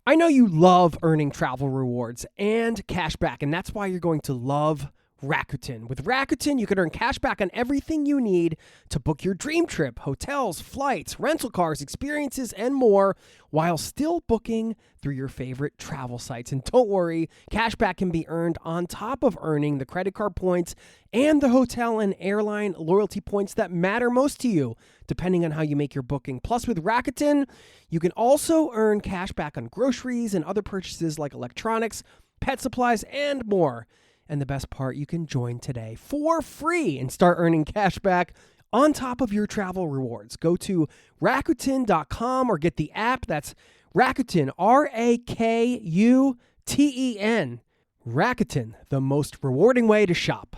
I know you love earning travel rewards and cash back, and that's why you're going to love Rakuten. With Rakuten, you can earn cash back on everything you need to book your dream trip, hotels, flights, rental cars, experiences, and more, while still booking through your favorite travel sites. And don't worry, cash back can be earned on top of earning the credit card points and the hotel and airline loyalty points that matter most to you, depending on how you make your booking. Plus, with Rakuten, you can also earn cash back on groceries and other purchases like electronics, pet supplies, and more. And the best part, you can join today for free and start earning cash back on top of your travel rewards. Go to Rakuten.com or get the app. That's Rakuten, Rakuten. Rakuten, the most rewarding way to shop.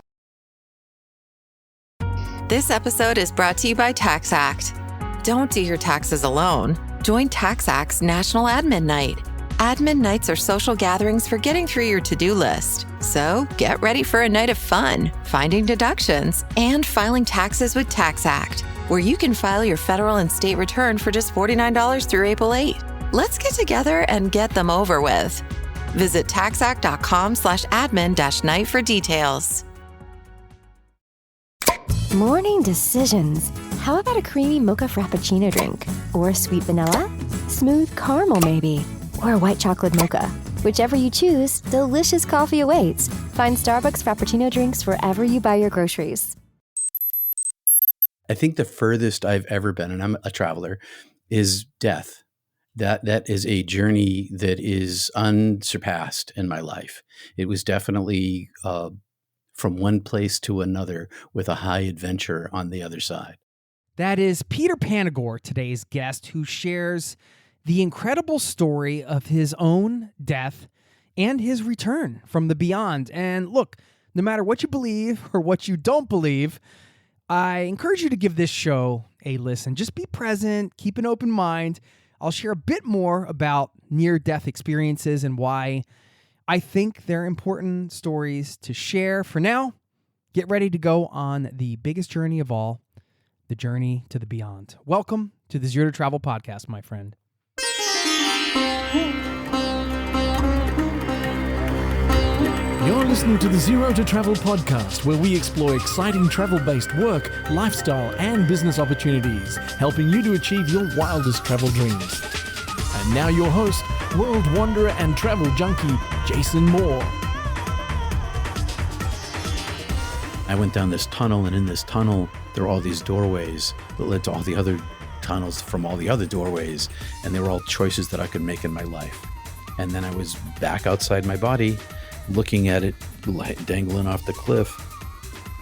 This episode is brought to you by TaxAct. Don't do your taxes alone. Join TaxAct's National Admin Night. Admin nights are social gatherings for getting through your to-do list. So get ready for a night of fun, finding deductions, and filing taxes with TaxAct, where you can file your federal and state return for just $49 through April 8. Let's get together and get them over with. Visit taxact.com/admin-night for details. Morning decisions. How about a creamy mocha frappuccino drink? Or sweet vanilla? Smooth caramel maybe? Or a white chocolate mocha? Whichever you choose, delicious coffee awaits. Find Starbucks Frappuccino drinks wherever you buy your groceries. I think the furthest I've ever been, and I'm a traveler, is death. That is a journey that is unsurpassed in my life. It was definitely from one place to another with a high adventure on the other side. That is Peter Panagore, today's guest, who shares the incredible story of his own death and his return from the beyond. And look, no matter what you believe or what you don't believe, I encourage you to give this show a listen. Just be present, keep an open mind. I'll share a bit more about near-death experiences and why I think they're important stories to share. For now, get ready to go on the biggest journey of all, the journey to the beyond. Welcome to the Zero to Travel podcast, my friend. You're listening to the Zero to Travel podcast, where we explore exciting travel-based work, lifestyle, and business opportunities, helping you to achieve your wildest travel dreams. And now your host, world wanderer and travel junkie, Jason Moore. I went down this tunnel, and in this tunnel, there were all these doorways that led to all the other tunnels from all the other doorways, and they were all choices that I could make in my life. And then I was back outside my body, looking at it dangling off the cliff.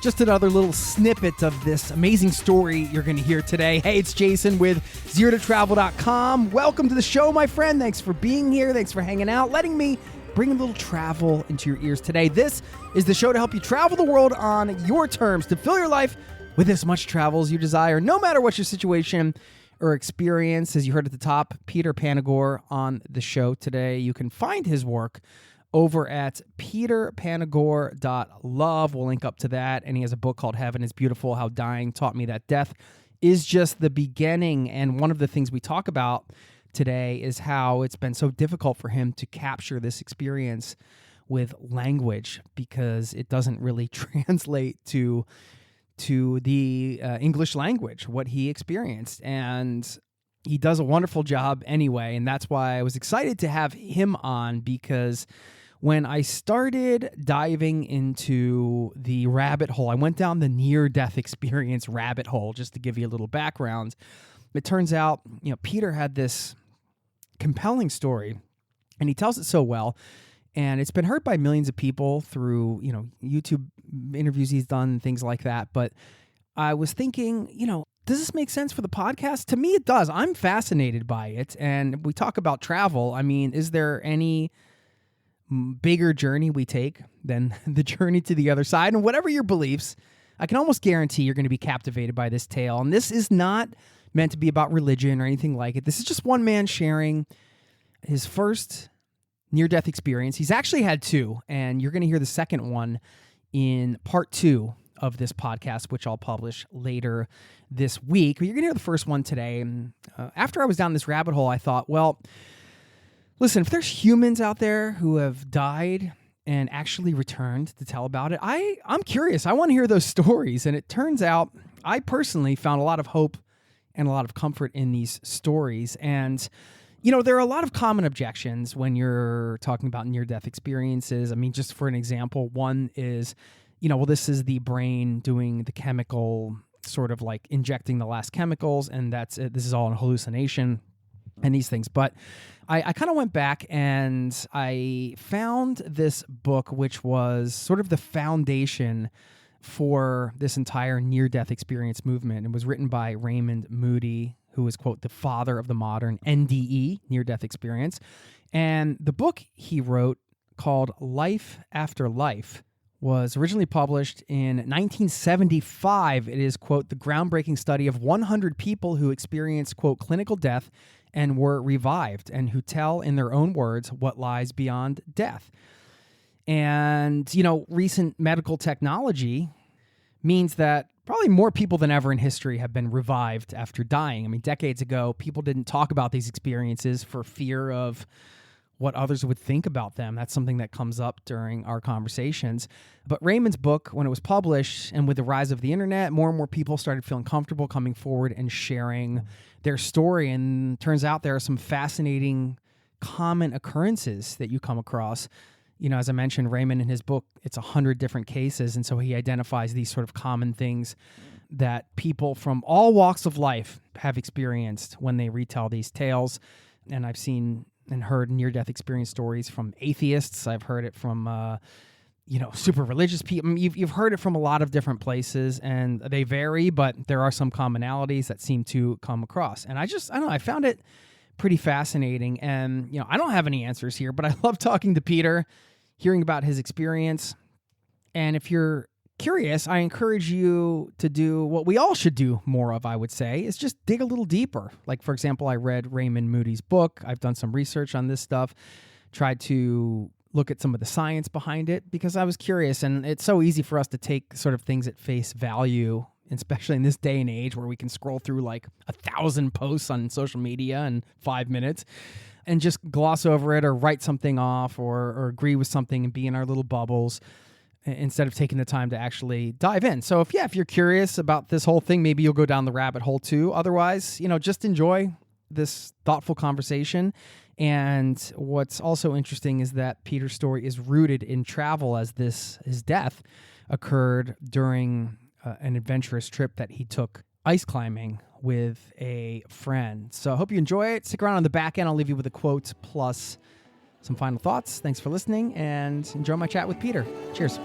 Just another little snippet of this amazing story you're going to hear today. Hey, it's Jason with ZeroToTravel.com. Welcome to the show, my friend. Thanks for being here. Thanks for hanging out, letting me bring a little travel into your ears today. This is the show to help you travel the world on your terms, to fill your life with as much travel as you desire, no matter what your situation or experience. As you heard at the top, Peter Panagore on the show today. You can find his work over at peterpanagore.love. We'll link up to that. And he has a book called Heaven is Beautiful, How Dying Taught Me That Death is Just the Beginning. And one of the things we talk about today is how it's been so difficult for him to capture this experience with language because it doesn't really translate to the English language, what he experienced. And he does a wonderful job anyway. And that's why I was excited to have him on, because when I started diving into the rabbit hole, I went down the near-death experience rabbit hole, just to give you a little background. It turns out, Peter had this compelling story, and he tells it so well. And it's been heard by millions of people through, YouTube interviews he's done, things like that. But I was thinking, does this make sense for the podcast? To me, it does. I'm fascinated by it. And we talk about travel. I mean, is there any bigger journey we take than the journey to the other side? And whatever your beliefs, I can almost guarantee you're going to be captivated by this tale. And this is not meant to be about religion or anything like it. This is just one man sharing his first near-death experience. He's actually had two, and you're going to hear the second one in part 2 of this podcast, which I'll publish later this week. But you're going to hear the first one today. And after I was down this rabbit hole, I thought, well, Listen, if there's humans out there who have died and actually returned to tell about it, I'm curious. I want to hear those stories. And it turns out I personally found a lot of hope and a lot of comfort in these stories. And, there are a lot of common objections when you're talking about near-death experiences. I mean, just for an example, one is, well, this is the brain doing the chemical, sort of like injecting the last chemicals, and that's it. This is all a hallucination and these things. But I kind of went back and I found this book, which was sort of the foundation for this entire near-death experience movement. It was written by Raymond Moody, who is, quote, the father of the modern NDE, near-death experience. And the book he wrote, called Life After Life, was originally published in 1975. It is, quote, the groundbreaking study of 100 people who experienced, quote, clinical death and were revived, and who tell in their own words what lies beyond death. And, recent medical technology means that probably more people than ever in history have been revived after dying. I mean, decades ago, people didn't talk about these experiences for fear of what others would think about them. That's something that comes up during our conversations. But Raymond's book, when it was published, and with the rise of the internet, more and more people started feeling comfortable coming forward and sharing their story. And turns out there are some fascinating common occurrences that you come across. As I mentioned, Raymond in his book, it's 100 different cases. And so he identifies these sort of common things that people from all walks of life have experienced when they retell these tales. And I've seen and heard near-death experience stories from atheists. I've heard it from, super religious people. I mean, you've heard it from a lot of different places, and they vary, but there are some commonalities that seem to come across. And I don't know, I found it pretty fascinating. And, I don't have any answers here, but I love talking to Peter, hearing about his experience. And if you're curious, I encourage you to do what we all should do more of, I would say, is just dig a little deeper. Like, for example, I read Raymond Moody's book. I've done some research on this stuff, tried to look at some of the science behind it because I was curious. And it's so easy for us to take sort of things at face value, especially in this day and age where we can scroll through like 1,000 posts on social media in 5 minutes and just gloss over it or write something off or agree with something and be in our little bubbles, instead of taking the time to actually dive in. So if you're curious about this whole thing, maybe you'll go down the rabbit hole too. Otherwise, just enjoy this thoughtful conversation. And what's also interesting is that Peter's story is rooted in travel, as his death occurred during an adventurous trip that he took ice climbing with a friend. So I hope you enjoy it. Stick around on the back end. I'll leave you with a quote plus some final thoughts. Thanks for listening, and enjoy my chat with Peter. Cheers.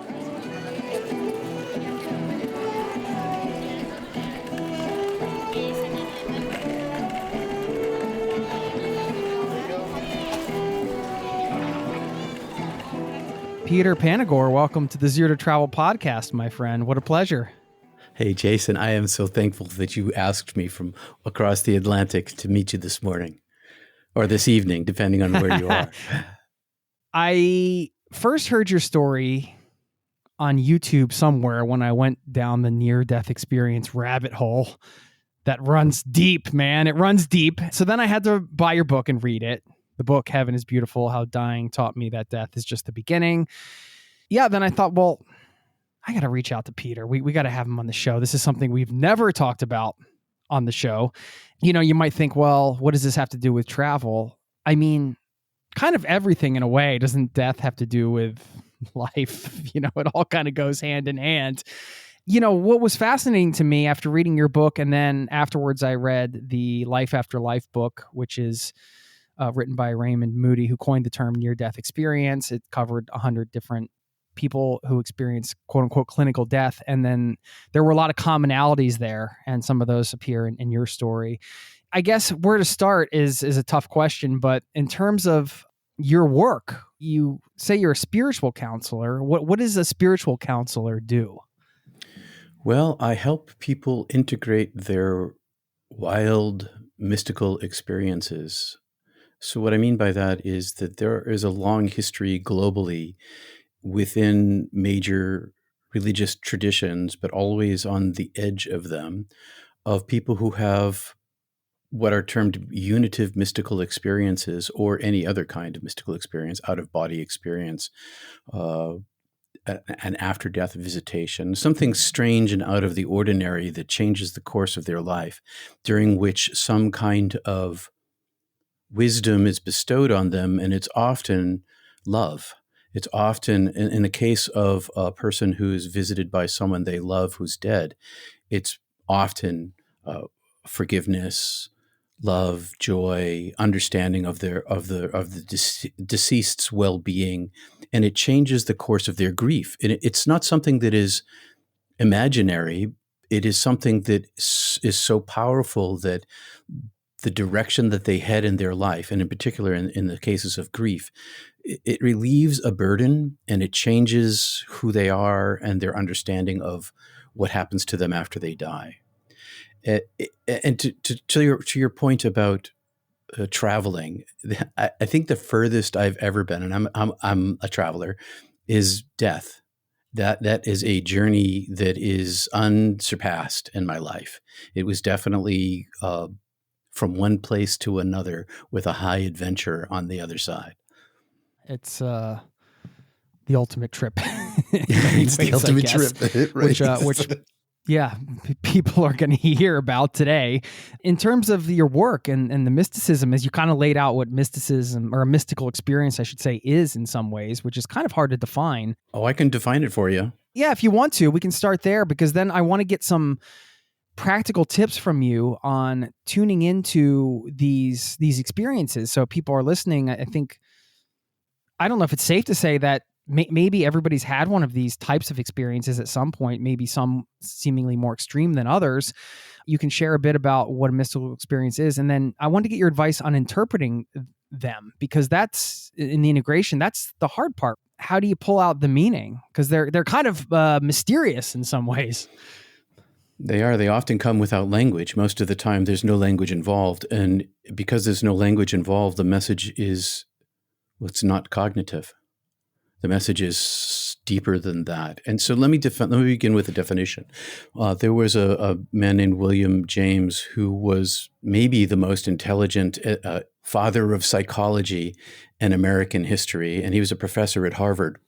Peter Panagore, welcome to the Zero to Travel podcast, my friend. What a pleasure. Hey, Jason, I am so thankful that you asked me from across the Atlantic to meet you this morning or this evening, depending on where you are. I first heard your story on YouTube somewhere when I went down the near-death experience rabbit hole that runs deep, man. It runs deep. So then I had to buy your book and read it. The book, Heaven is Beautiful, How Dying Taught Me That Death is Just the Beginning. Yeah, then I thought, well, I got to reach out to Peter. We got to have him on the show. This is something we've never talked about on the show. You might think, well, what does this have to do with travel? I mean, kind of everything in a way. Doesn't death have to do with life? It all kind of goes hand in hand. What was fascinating to me after reading your book, and then afterwards I read the Life After Life book, which is written by Raymond Moody, who coined the term near-death experience. It covered 100 different people who experienced quote-unquote clinical death. And then there were a lot of commonalities there, and some of those appear in your story. I guess where to start is a tough question, but in terms of your work, you say you're a spiritual counselor. What does a spiritual counselor do? Well, I help people integrate their wild, mystical experiences. So what I mean by that is that there is a long history globally within major religious traditions, but always on the edge of them, of people who have what are termed unitive mystical experiences, or any other kind of mystical experience, out of body experience, uh, an after death visitation, something strange and out of the ordinary that changes the course of their life, during which some kind of wisdom is bestowed on them, and it's often love. It's often, in the case of a person who is visited by someone they love who's dead, it's often forgiveness, love, joy, understanding of the deceased's well-being, and it changes the course of their grief. And it's not something that is imaginary. It is something that is so powerful that the direction that they head in their life, and in particular in the cases of grief, it relieves a burden, and it changes who they are and their understanding of what happens to them after they die. And to your point about traveling, I think the furthest I've ever been, and I'm a traveler, is death. That is a journey that is unsurpassed in my life. It was definitely from one place to another, with a high adventure on the other side. It's the ultimate trip. It's the ultimate trip, right? Which yeah, people are going to hear about today. In terms of your work and the mysticism, as you kind of laid out what mysticism, or a mystical experience, I should say, is in some ways, which is kind of hard to define. Oh, I can define it for you. Yeah, if you want to, we can start there, because then I want to get some practical tips from you on tuning into these experiences. So people are listening. I think, I don't know if it's safe to say that maybe everybody's had one of these types of experiences at some point, maybe some seemingly more extreme than others. You can share a bit about what a mystical experience is. And then I want to get your advice on interpreting them, because that's in the integration, that's the hard part. How do you pull out the meaning? Because they're kind of mysterious in some ways. They are. They often come without language. Most of the time, there's no language involved. And because there's no language involved, the message is, well, it's not cognitive. The message is deeper than that. And so let me begin with a definition. There was a man named William James, who was maybe the most intelligent father of psychology in American history. And he was a professor at Harvard.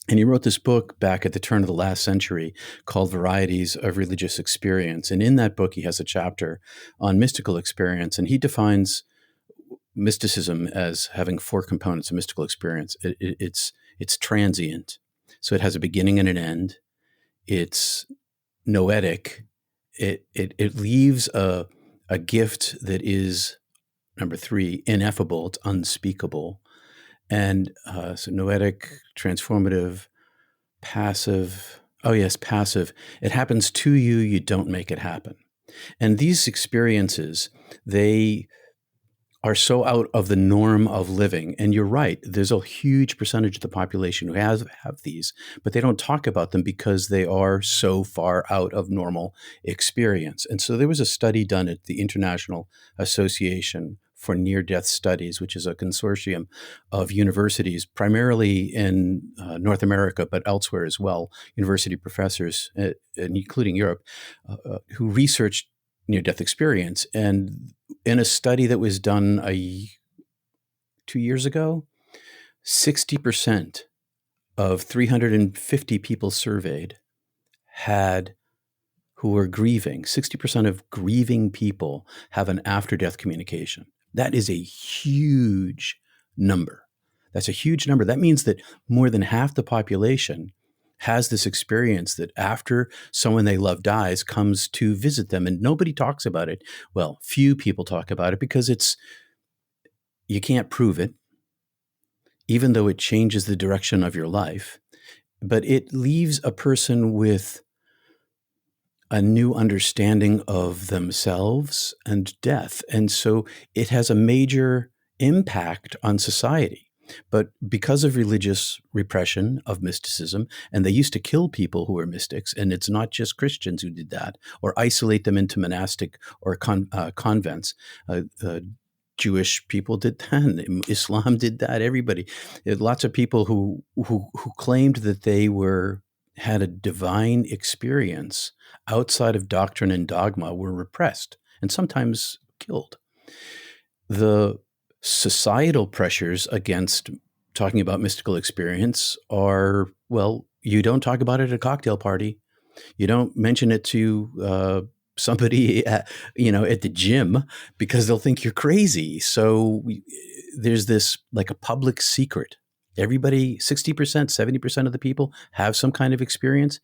And he wrote this book back at the turn of the last century called Varieties of Religious Experience. And in that book, he has a chapter on mystical experience. And he defines mysticism as having four components of mystical experience. It's transient. So it has a beginning and an end. It's noetic. It leaves a gift that is, number three, ineffable. It's unspeakable. And so noetic, transformative, passive. Oh, yes, passive. It happens to you. You don't make it happen. And these experiences, they are so out of the norm of living. And you're right, there's a huge percentage of the population who have these, but they don't talk about them because they are so far out of normal experience. And so there was a study done at the International Association for Near-Death Studies, which is a consortium of universities, primarily in North America, but elsewhere as well, university professors, including Europe, who researched near-death experience. And in a study that was done 2 years ago, 60% of 350 people surveyed who were grieving. 60% of grieving people have an after-death communication. That is a huge number. That's a huge number. That means that more than half the population has this experience that after someone they love dies, comes to visit them, and nobody talks about it. Well, few people talk about it because you can't prove it, even though it changes the direction of your life. But it leaves a person with a new understanding of themselves and death. And so it has a major impact on society. But because of religious repression of mysticism, and they used to kill people who were mystics, and it's not just Christians who did that, or isolate them into monastic or convents. Jewish people did that. Islam did that. Everybody, lots of people who claimed that they had a divine experience outside of doctrine and dogma were repressed and sometimes killed. The societal pressures against talking about mystical experience are, well, you don't talk about it at a cocktail party. You don't mention it to somebody at the gym, because they'll think you're crazy. So there's this like a public secret. Everybody, 60%, 70% of the people have some kind of experience,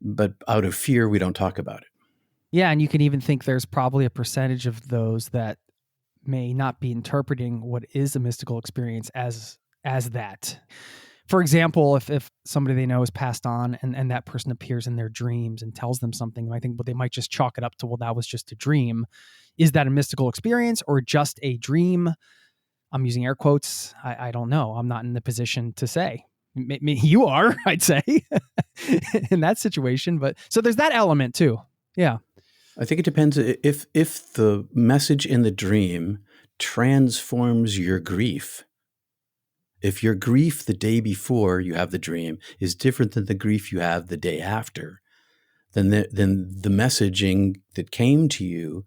but out of fear, we don't talk about it. Yeah, and you can even think there's probably a percentage of those that may not be interpreting what is a mystical experience as that. For example, if somebody they know is passed on and that person appears in their dreams and tells them something, I think they might just chalk it up to, well, that was just a dream. Is that a mystical experience or just a dream? I'm using air quotes. I don't know. I'm not in the position to say. You are, I'd say, in that situation. But so there's that element too. Yeah. I think it depends if the message in the dream transforms your grief. If your grief the day before you have the dream is different than the grief you have the day after, then the messaging that came to you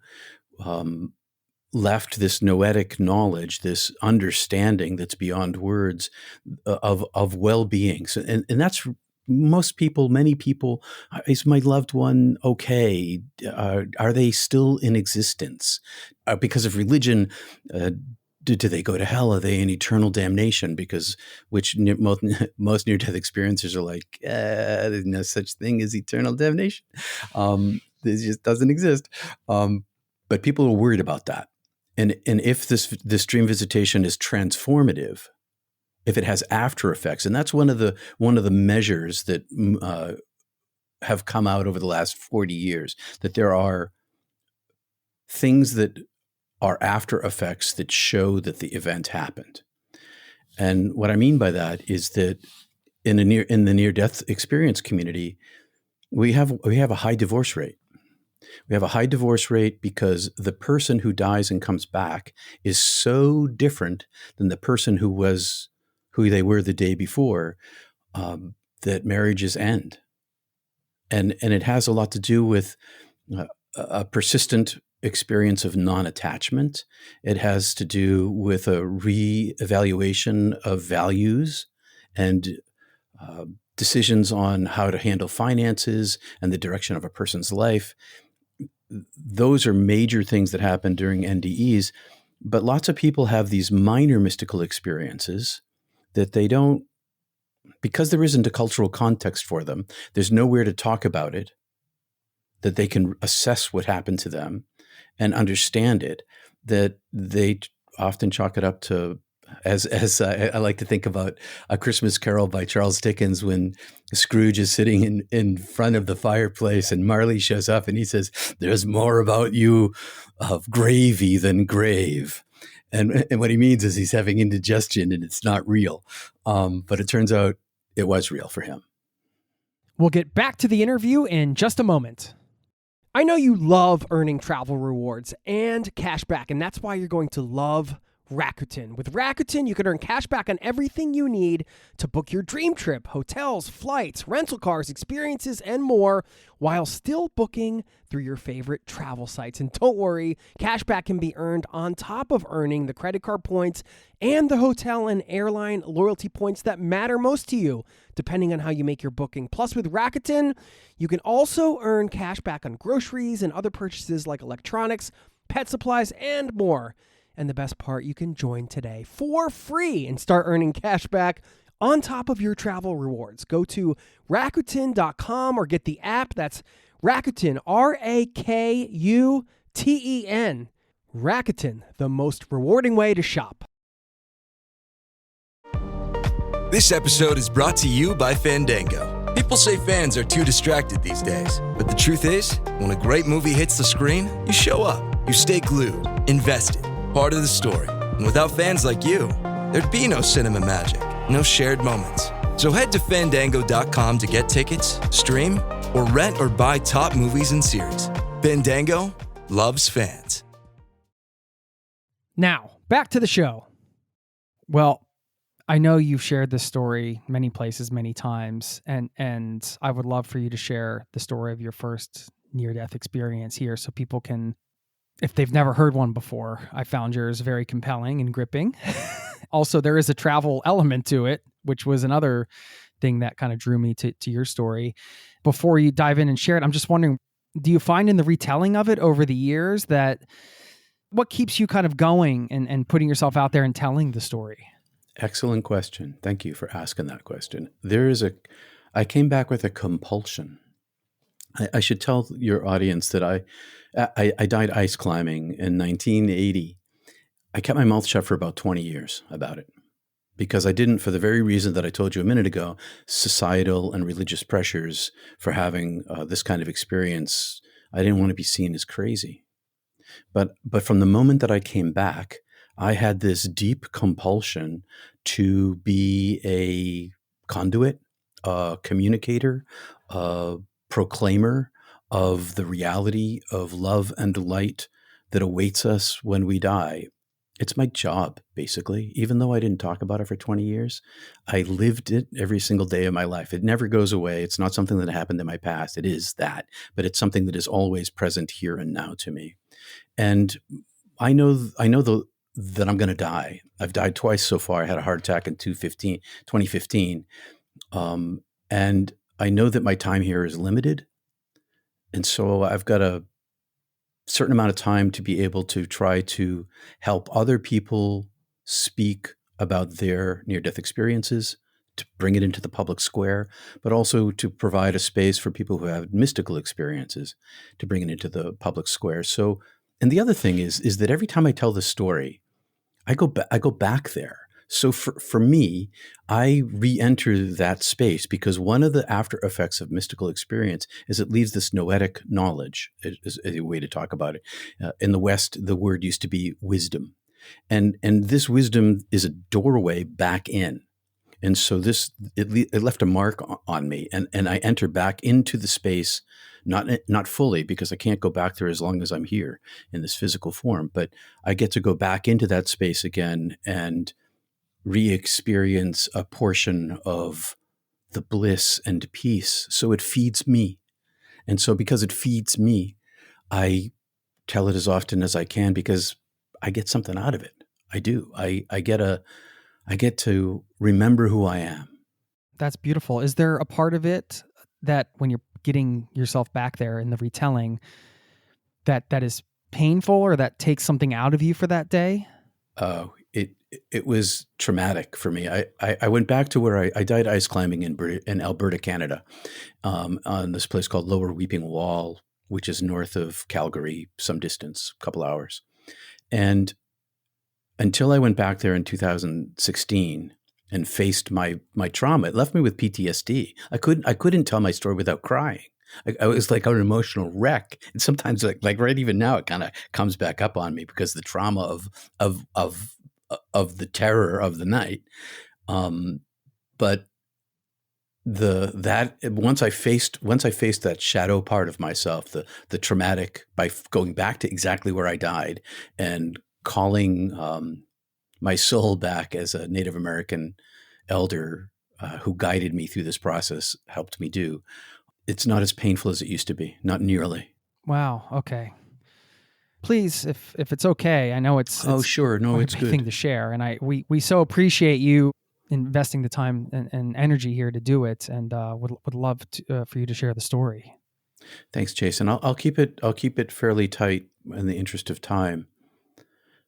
left this noetic knowledge, this understanding that's beyond words of well-being. So, and that's most people, many people. Is my loved one okay? Are they still in existence? Because of religion, do they go to hell? Are they in eternal damnation? Because most near-death experiencers are like, there's no such thing as eternal damnation. This just doesn't exist. But people are worried about that. And if this dream visitation is transformative, if it has after effects, and that's one of the measures that have come out over the last 40 years, that there are things that are after effects that show that the event happened. And what I mean by that is that in the near death experience community, we have a high divorce rate. We have a high divorce rate because the person who dies and comes back is so different than the person who they were the day before, that marriages end. And it has a lot to do with a persistent experience of non-attachment. It has to do with a re-evaluation of values and decisions on how to handle finances and the direction of a person's life. Those are major things that happen during NDEs, but lots of people have these minor mystical experiences that they don't, because there isn't a cultural context for them, there's nowhere to talk about it, that they can assess what happened to them and understand it, that they often chalk it up to, as I like to think about A Christmas Carol by Charles Dickens, when Scrooge is sitting in front of the fireplace and Marley shows up and he says, "There's more about you of gravy than grave." And what he means is he's having indigestion and it's not real. But it turns out it was real for him. We'll get back to the interview in just a moment. I know you love earning travel rewards and cash back, and that's why you're going to love Rakuten. With Rakuten, you can earn cash back on everything you need to book your dream trip, hotels, flights, rental cars, experiences, and more, while still booking through your favorite travel sites. And don't worry, cash back can be earned on top of earning the credit card points and the hotel and airline loyalty points that matter most to you, depending on how you make your booking. Plus, with Rakuten, you can also earn cash back on groceries and other purchases like electronics, pet supplies, and more. And the best part, you can join today for free and start earning cash back on top of your travel rewards. Go to Rakuten.com or get the app. That's Rakuten, Rakuten. Rakuten, the most rewarding way to shop. This episode is brought to you by Fandango. People say fans are too distracted these days, but the truth is, when a great movie hits the screen, you show up, you stay glued, invested, part of the story. And without fans like you, there'd be no cinema magic, no shared moments. So head to Fandango.com to get tickets, stream, or rent or buy top movies and series. Fandango loves fans. Now, back to the show. Well, I know you've shared this story many places, many times, and I would love for you to share the story of your first near-death experience here so people can if they've never heard one before, I found yours very compelling and gripping. Also, there is a travel element to it, which was another thing that kind of drew me to your story. Before you dive in and share it, I'm just wondering, do you find in the retelling of it over the years that what keeps you kind of going and putting yourself out there and telling the story? Excellent question. Thank you for asking that question. I came back with a compulsion. I should tell your audience that I died ice climbing in 1980. I kept my mouth shut for about 20 years about it because I didn't, for the very reason that I told you a minute ago, societal and religious pressures for having this kind of experience. I didn't want to be seen as crazy. But from the moment that I came back, I had this deep compulsion to be a conduit, a communicator, a proclaimer of the reality of love and light that awaits us when we die. It's my job, basically. Even though I didn't talk about it for 20 years, I lived it every single day of my life. It never goes away. It's not something that happened in my past. It is that, but it's something that is always present here and now to me. And I know that I'm going to die. I've died twice so far. I had a heart attack in 2015. And I know that my time here is limited. And so I've got a certain amount of time to be able to try to help other people speak about their near-death experiences, to bring it into the public square, but also to provide a space for people who have mystical experiences to bring it into the public square. So, and the other thing is that every time I tell the story, I go back there. So for me, I re-enter that space because one of the after effects of mystical experience is it leaves this noetic knowledge, is a way to talk about it. In the West, the word used to be wisdom. And this wisdom is a doorway back in. And so it left a mark on me, and I enter back into the space, not fully because I can't go back there as long as I'm here in this physical form, but I get to go back into that space again and re-experience a portion of the bliss and peace. So it feeds me. And so because it feeds me, I tell it as often as I can because I get something out of it. I do. I get to remember who I am. That's beautiful. Is there a part of it that when you're getting yourself back there in the retelling that is painful or that takes something out of you for that day? It was traumatic for me. I went back to where I died ice climbing in Alberta, Canada, on this place called Lower Weeping Wall, which is north of Calgary, some distance, a couple hours. And until I went back there in 2016 and faced my trauma, it left me with PTSD. I couldn't tell my story without crying. I was like an emotional wreck, and sometimes like right even now it kind of comes back up on me because the trauma of the terror of the night. But once I faced that shadow part of myself, the traumatic, by going back to exactly where I died and calling my soul back as a Native American elder who guided me through this process, helped me do. It's not as painful as it used to be, not nearly. Wow. Okay. Please, if it's okay, I know it's sure, no, it's a big good thing to share, and we so appreciate you investing the time and energy here to do it, and would love to, for you to share the story. Thanks, Jason. I'll keep it fairly tight in the interest of time.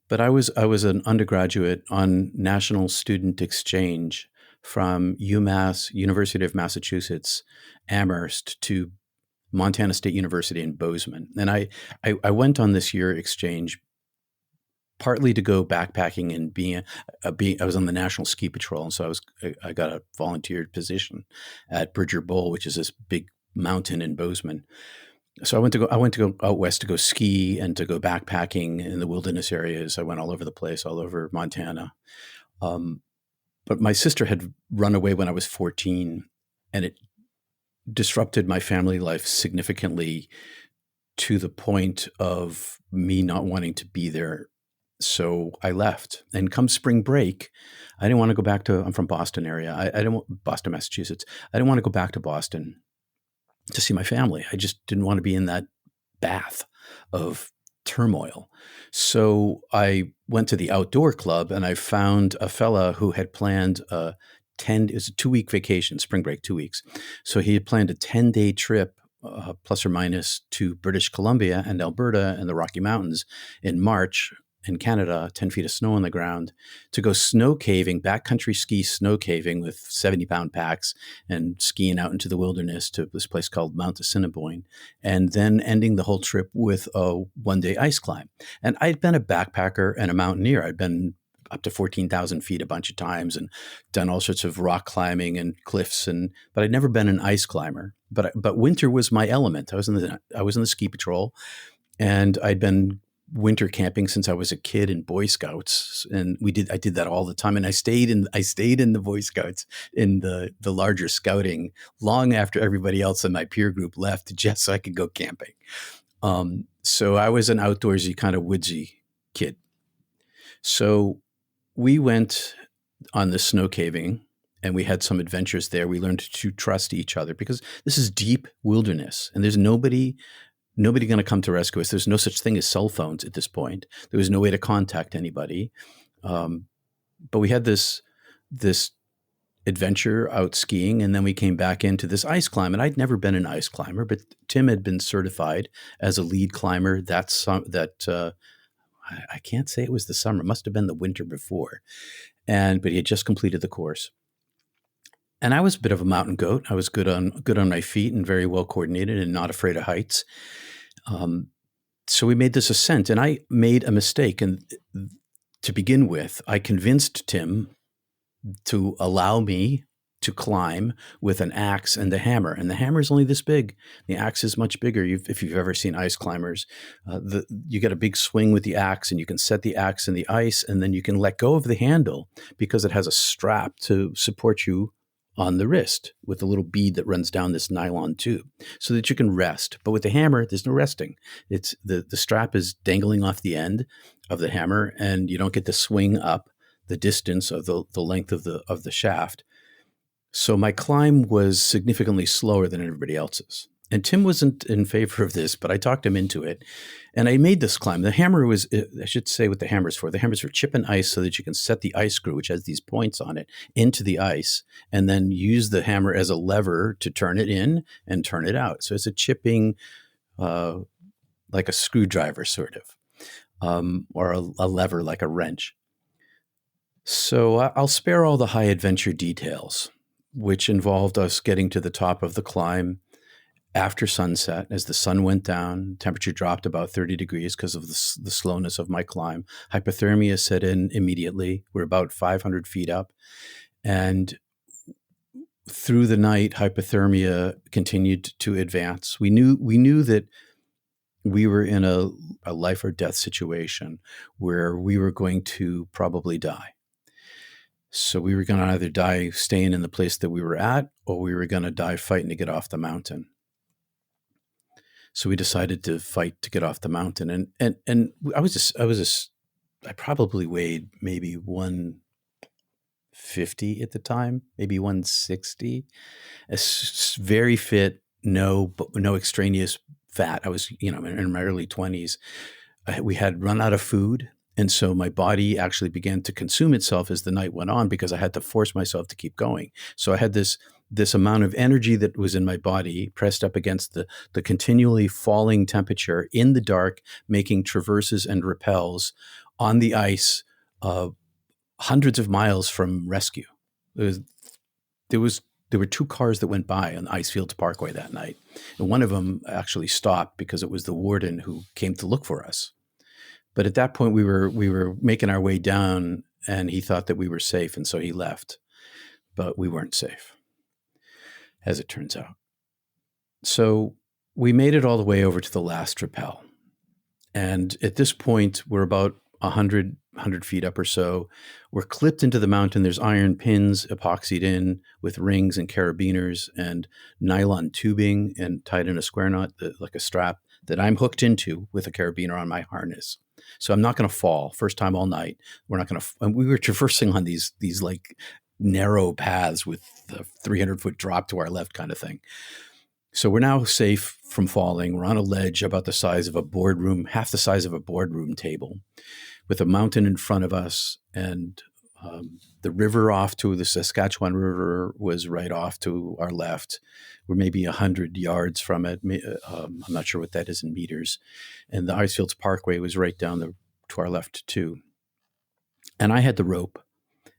But I was an undergraduate on national student exchange from UMass, University of Massachusetts, Amherst, to Montana State University in Bozeman. And I went on this year exchange partly to go backpacking and I was on the National Ski Patrol. And so I got a volunteered position at Bridger Bowl, which is this big mountain in Bozeman. So I went to go out west to go ski and to go backpacking in the wilderness areas. I went all over the place, all over Montana. But my sister had run away when I was 14, and it disrupted my family life significantly to the point of me not wanting to be there. So I left. And come spring break, I didn't want to go back to, I'm from Boston area. I didn't want Boston, Massachusetts. I didn't want to go back to Boston to see my family. I just didn't want to be in that bath of turmoil. So I went to the outdoor club and I found a fella who had planned it was a 2-week vacation, spring break, 2 weeks. So he had planned a 10-day trip, plus or minus, to British Columbia and Alberta and the Rocky Mountains in March in Canada, 10 feet of snow on the ground, to go snow caving, backcountry ski snow caving with 70-pound packs and skiing out into the wilderness to this place called Mount Assiniboine, and then ending the whole trip with a 1-day ice climb. And I'd been a backpacker and a mountaineer. I'd been up to 14,000 feet a bunch of times and done all sorts of rock climbing and cliffs, but I'd never been an ice climber. But winter was my element. I was in the ski patrol, and I'd been winter camping since I was a kid in Boy Scouts, and I did that all the time. And I stayed in the Boy Scouts in the larger scouting long after everybody else in my peer group left, just so I could go camping. So I was an outdoorsy kind of woodsy kid. So we went on the snow caving and we had some adventures there. We learned to trust each other because this is deep wilderness and there's nobody going to come to rescue us. There's no such thing as cell phones at this point. There was no way to contact anybody. But we had this adventure out skiing, and then we came back into this ice climb. And I'd never been an ice climber, but Tim had been certified as a lead climber. I can't say it was the summer. It must have been the winter before. But he had just completed the course. And I was a bit of a mountain goat. I was good on my feet and very well coordinated and not afraid of heights. So we made this ascent, and I made a mistake. And to begin with, I convinced Tim to allow me to climb with an axe and a hammer. And the hammer is only this big. The axe is much bigger. If you've ever seen ice climbers, you get a big swing with the axe, and you can set the axe in the ice, and then you can let go of the handle because it has a strap to support you on the wrist with a little bead that runs down this nylon tube so that you can rest. But with the hammer, there's no resting. It's the strap is dangling off the end of the hammer, and you don't get to swing up the distance of the length of the shaft. So my climb was significantly slower than everybody else's. And Tim wasn't in favor of this, but I talked him into it. And I made this climb. The hammer was, I should say what the hammer's for. The hammer's for chipping ice so that you can set the ice screw, which has these points on it, into the ice, and then use the hammer as a lever to turn it in and turn it out. So it's a chipping, like a screwdriver sort of, or a lever like a wrench. So I'll spare all the high adventure details, which involved us getting to the top of the climb after sunset. As the sun went down, temperature dropped about 30 degrees because of the slowness of my climb. Hypothermia set in immediately. We're about 500 feet up. And through the night, hypothermia continued to advance. We knew that we were in a life or death situation where we were going to probably die. So we were going to either die staying in the place that we were at, or we were going to die fighting to get off the mountain. So we decided to fight to get off the mountain. And I probably weighed maybe 150 at the time, maybe 160. Very fit, no extraneous fat. I was, in my early 20s. We had run out of food. And so my body actually began to consume itself as the night went on because I had to force myself to keep going. So I had this amount of energy that was in my body pressed up against the continually falling temperature in the dark, making traverses and rappels on the ice, hundreds of miles from rescue. There were 2 cars that went by on Icefields Parkway that night. And one of them actually stopped because it was the warden who came to look for us. But at that point, we were making our way down, and he thought that we were safe, and so he left. But we weren't safe, as it turns out. So we made it all the way over to the last rappel. And at this point, we're about 100 feet up or so. We're clipped into the mountain. There's iron pins epoxied in with rings and carabiners and nylon tubing and tied in a square knot, like a strap that I'm hooked into with a carabiner on my harness. So I'm not going to fall. First time all night. We're not going to. And we were traversing on these like narrow paths with a 300-foot drop to our left kind of thing. So we're now safe from falling. We're on a ledge about the size of a boardroom, half the size of a boardroom table, with a mountain in front of us, and the river off to the Saskatchewan River was right off to our left. We're maybe 100 yards from it. I'm not sure what that is in meters. And the Icefields Parkway was right down to our left too. And I had the rope.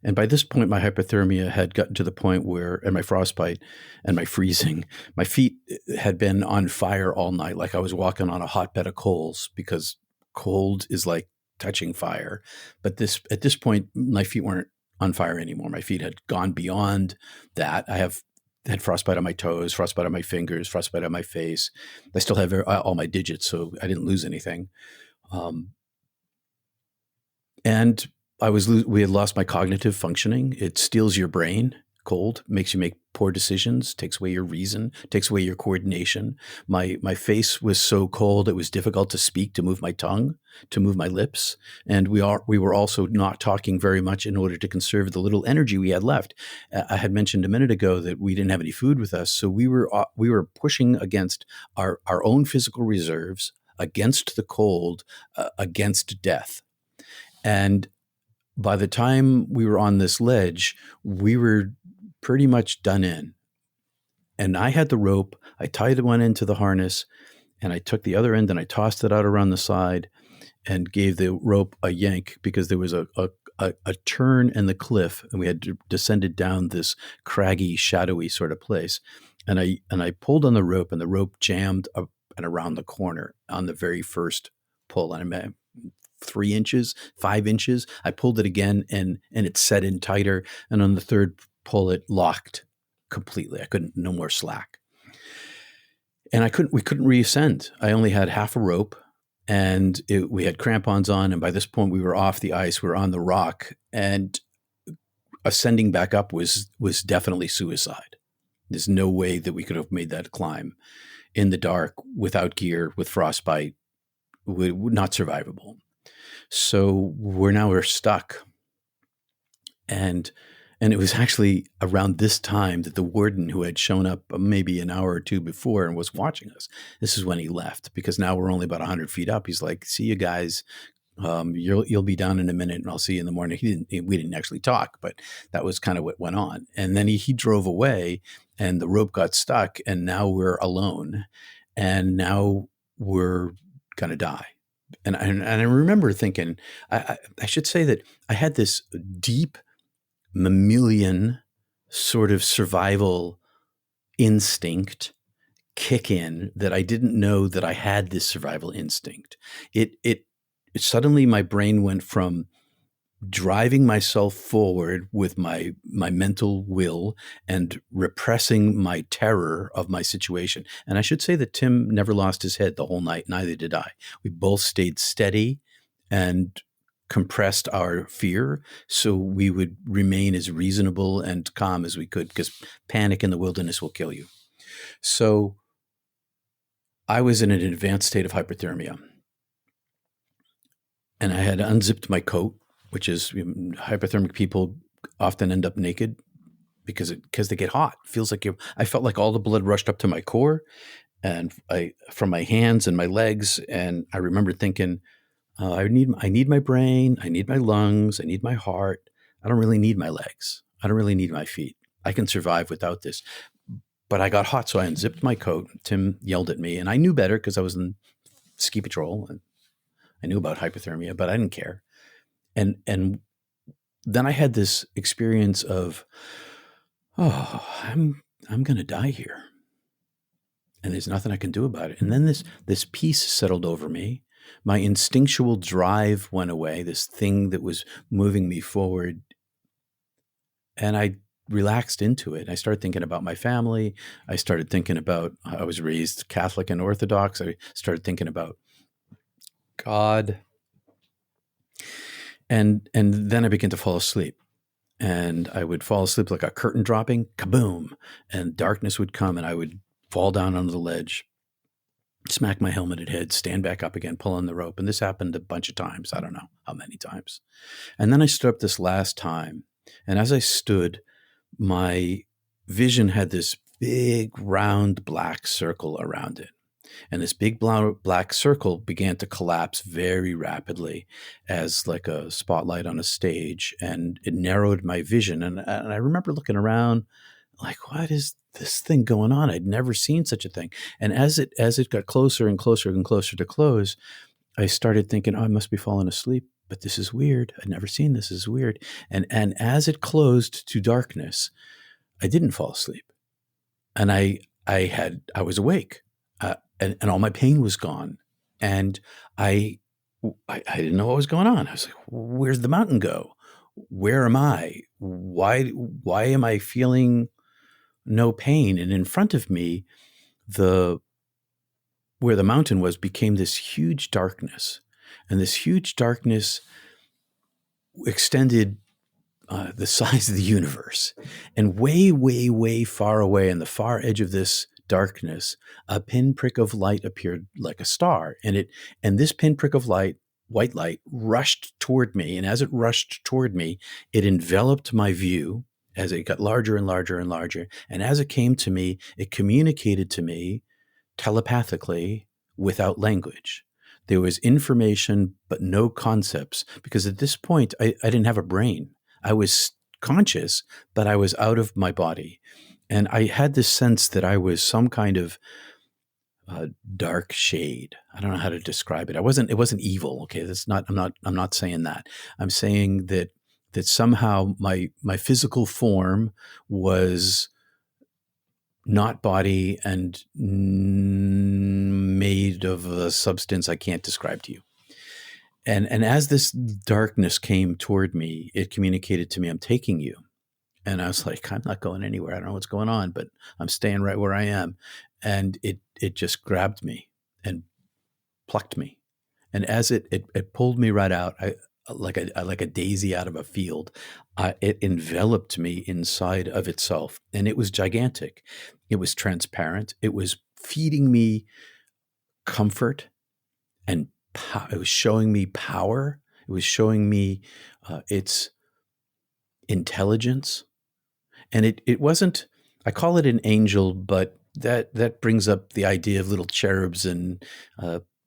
And by this point, my hypothermia had gotten to the point where, and my frostbite and my freezing, my feet had been on fire all night. Like I was walking on a hot bed of coals, because cold is like touching fire. But at this point, my feet weren't on fire anymore. My feet had gone beyond that. I had frostbite on my toes, frostbite on my fingers, frostbite on my face. I still have all my digits, so I didn't lose anything. And we had lost my cognitive functioning. It steals your brain. Cold makes you make poor decisions, takes away your reason, takes away your coordination. My face was so cold it was difficult to speak, to move my tongue, to move my lips. And we were also not talking very much in order to conserve the little energy we had left. I had mentioned a minute ago that we didn't have any food with us, so we were pushing against our own physical reserves, against the cold, against death. And by the time we were on this ledge, we were pretty much done in. And I had the rope. I tied one end to the harness, and I took the other end and I tossed it out around the side and gave the rope a yank, because there was a turn in the cliff, and we had descended down this craggy, shadowy sort of place. And I pulled on the rope, and the rope jammed up and around the corner on the very first pull. And I 3 inches, 5 inches. I pulled it again, and it set in tighter. And on the third pull, it locked completely. I couldn't, no more slack. And we couldn't reascend. I only had half a rope, and we had crampons on. And by this point, we were off the ice. We were on the rock, and ascending back up was definitely suicide. There's no way that we could have made that climb in the dark, without gear, with frostbite. Not survivable. So we're stuck. And it was actually around this time that the warden, who had shown up maybe an hour or two before and was watching us, this is when he left, because now we're only about 100 feet up. He's like, "See you guys. You'll be down in a minute, and I'll see you in the morning." We didn't actually talk, but that was kind of what went on. And then he drove away, and the rope got stuck, and now we're alone, and now we're going to die. And I remember thinking, I should say that I had this deep mammalian sort of survival instinct kick in, that I didn't know that I had this survival instinct. It suddenly, my brain went from driving myself forward with my mental will and repressing my terror of my situation. And I should say that Tim never lost his head the whole night. Neither did I. We both stayed steady and compressed our fear, so we would remain as reasonable and calm as we could, because panic in the wilderness will kill you. So I was in an advanced state of hypothermia, and I had unzipped my coat, which is, hypothermic people often end up naked because they get hot. It feels like I felt like all the blood rushed up to my core, and from my hands and my legs. And I remember thinking, I need my brain, I need my lungs, I need my heart. I don't really need my legs. I don't really need my feet. I can survive without this. But I got hot, so I unzipped my coat. Tim yelled at me, and I knew better because I was in ski patrol, and I knew about hypothermia, but I didn't care. And then I had this experience of, I'm going to die here, and there's nothing I can do about it. And then this peace settled over me. My instinctual drive went away, this thing that was moving me forward, and I relaxed into it. I started thinking about my family. I started thinking about, I was raised Catholic and Orthodox. I started thinking about God. And then I began to fall asleep, and I would fall asleep like a curtain dropping, kaboom, and darkness would come, and I would fall down onto the ledge, smack my helmeted head, stand back up again, pull on the rope. And this happened a bunch of times. I don't know how many times. And then I stood up this last time, and as I stood, my vision had this big round black circle around it. And this big black circle began to collapse very rapidly as like a spotlight on a stage. And it narrowed my vision. And I remember looking around like, what is this thing going on? I'd never seen such a thing. And as it got closer and closer and closer to close, I started thinking, oh, I must be falling asleep. But this is weird. I'd never seen this. This is weird. And as it closed to darkness, I didn't fall asleep. And I was awake. And all my pain was gone. And I didn't know what was going on. I was like, where's the mountain go? Where am I? Why am I feeling no pain? And in front of me, where the mountain was became this huge darkness. And this huge darkness extended the size of the universe. And way, way, way far away on the far edge of this darkness, a pinprick of light appeared like a star. And this pinprick of light, white light, rushed toward me. And as it rushed toward me, it enveloped my view as it got larger and larger and larger. And as it came to me, it communicated to me telepathically without language. There was information, but no concepts, because at this point, I didn't have a brain. I was conscious, but I was out of my body. And I had this sense that I was some kind of dark shade. I don't know how to describe it. It wasn't evil. Okay. I'm not saying that. I'm saying that somehow my physical form was not body and made of a substance I can't describe to you. And as this darkness came toward me, it communicated to me, I'm taking you. And I was like, I'm not going anywhere. I don't know what's going on, but I'm staying right where I am. And it just grabbed me and plucked me. And as it pulled me right out, like a daisy out of a field, it enveloped me inside of itself. And it was gigantic. It was transparent. It was feeding me comfort and it was showing me power. It was showing me its intelligence. And it wasn't, I call it an angel, but that brings up the idea of little cherubs and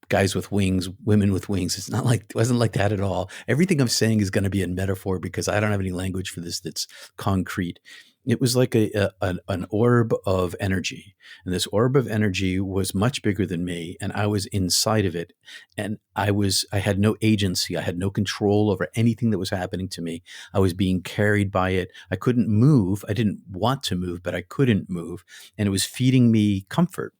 guys with wings, women with wings. It wasn't like that at all. Everything I'm saying is going to be a metaphor because I don't have any language for this that's concrete. It was like an orb of energy. And this orb of energy was much bigger than me. And I was inside of it. And I had no agency. I had no control over anything that was happening to me. I was being carried by it. I couldn't move. I didn't want to move, but I couldn't move. And it was feeding me comfort.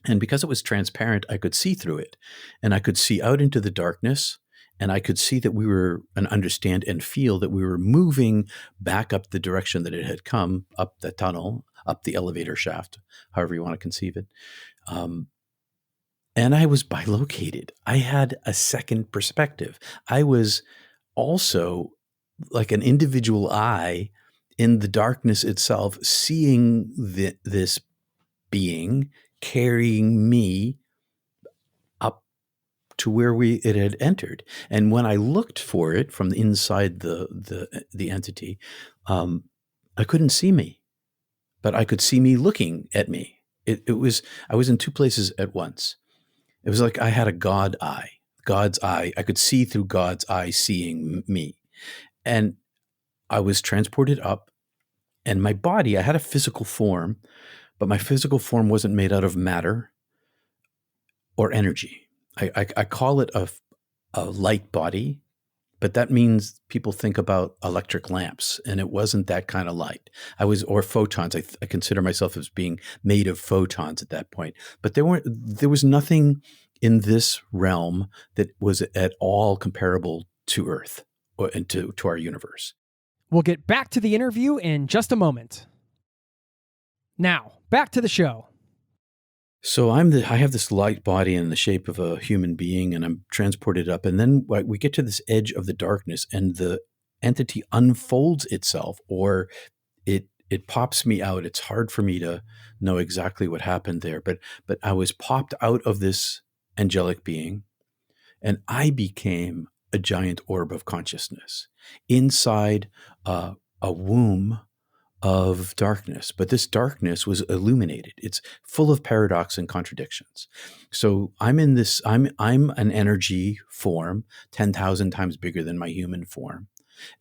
And because it was transparent, I could see through it. And I could see out into the darkness. And I could see that we were, and understand and feel that we were moving back up the direction that it had come, up the tunnel, up the elevator shaft, however you want to conceive it. And I was bilocated. I had a second perspective. I was also like an individual eye in the darkness itself, seeing this being carrying me up to where it had entered. And when I looked for it from inside the entity, I couldn't see me, but I could see me looking at me. I was in two places at once. It was like I had a God's eye. I could see through God's eye seeing me. And I was transported up, and my body, I had a physical form, but my physical form wasn't made out of matter or energy. I call it a light body, but that means people think about electric lamps, and it wasn't that kind of light. Or photons. I consider myself as being made of photons at that point. But there was nothing in this realm that was at all comparable to Earth and to our universe. We'll get back to the interview in just a moment. Now, back to the show. So I have this light body in the shape of a human being, and I'm transported up. And then we get to this edge of the darkness, and the entity unfolds itself, or it pops me out. It's hard for me to know exactly what happened there, but I was popped out of this angelic being, and I became a giant orb of consciousness inside a womb of darkness, but this darkness was illuminated. It's full of paradox and contradictions. So I'm in this, I'm an energy form 10,000 times bigger than my human form.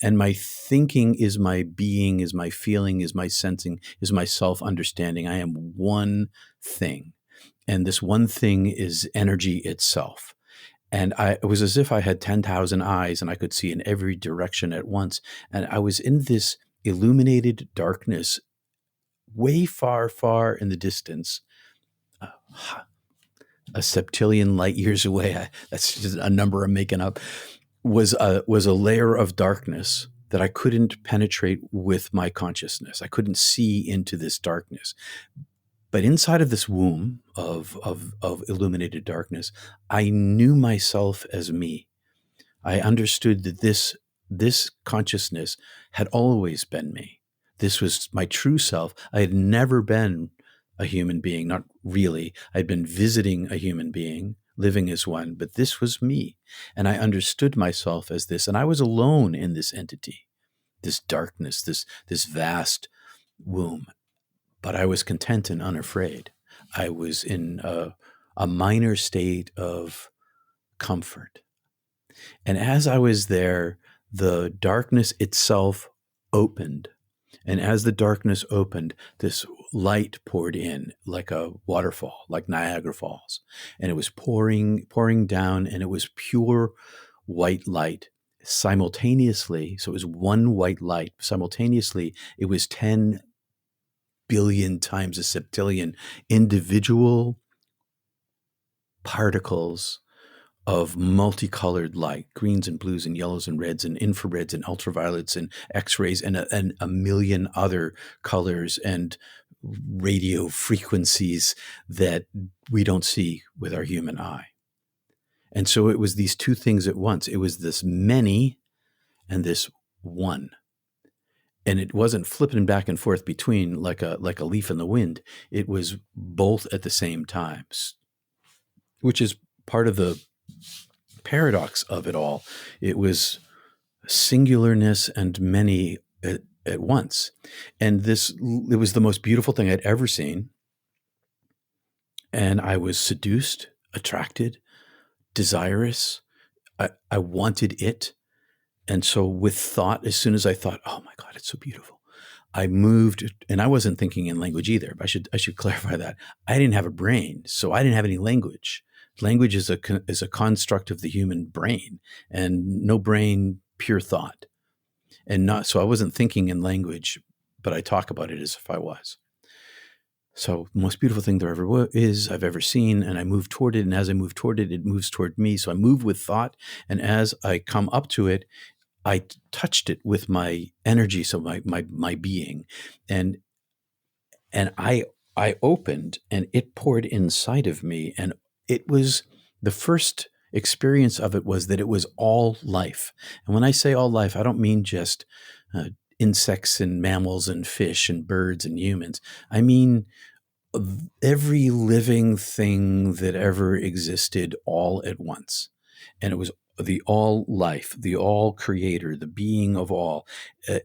And my thinking is my being, is my feeling, is my sensing, is my self-understanding. I am one thing. And this one thing is energy itself. And it was as if I had 10,000 eyes and I could see in every direction at once. And I was in this illuminated darkness way far, far in the distance, a septillion light years away. That's just a number I'm making up. Was a layer of darkness that I couldn't penetrate with my consciousness. I couldn't see into this darkness. But inside of this womb of illuminated darkness, I knew myself as me. I understood that this consciousness had always been me. This was my true self. I had never been a human being, not really. I'd been visiting a human being, living as one, but this was me. And I understood myself as this, and I was alone in this entity, this darkness, this vast womb. But I was content and unafraid. I was in a minor state of comfort. And as I was there, the darkness itself opened. And as the darkness opened, this light poured in like a waterfall, like Niagara Falls. And it was pouring down, and it was pure white light simultaneously. So it was one white light. Simultaneously, it was 10 billion times a septillion individual particles of multicolored light, greens and blues and yellows and reds and infrareds and ultraviolets and x-rays and a million other colors and radio frequencies that we don't see with our human eye. And so it was these two things at once. It was this many and this one. And it wasn't flipping back and forth between like a leaf in the wind. It was both at the same time, which is part of the paradox of it all. It was singularness and many at once. And it was the most beautiful thing I'd ever seen. And I was seduced, attracted, desirous. I wanted it. And so with thought, as soon as I thought, oh my God, it's so beautiful, I moved, and I wasn't thinking in language either. But I should clarify that. I didn't have a brain, so I didn't have any language. Language is a construct of the human brain, and no brain, pure thought. So I wasn't thinking in language, but I talk about it as if I was. So the most beautiful thing there ever I've ever seen, and I move toward it. And as I move toward it, it moves toward me. So I move with thought. And as I come up to it, I touched it with my energy. So my being, and I opened, and it poured inside of me. And it was the first experience of it was that it was all life. And when I say all life, I don't mean just insects and mammals and fish and birds and humans. I mean every living thing that ever existed all at once. And it was the all life, the all creator, the being of all.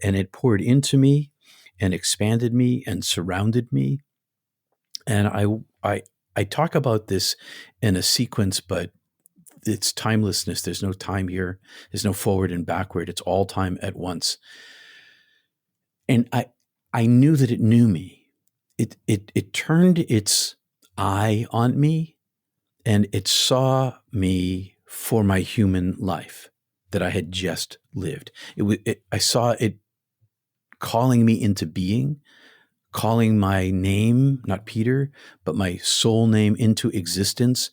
And it poured into me and expanded me and surrounded me. And I talk about this in a sequence, but it's timelessness. There's no time here. There's no forward and backward. It's all time at once. And I knew that it knew me. It turned its eye on me, and it saw me for my human life that I had just lived. I saw it calling me into being, calling my name, not Peter, but my soul name into existence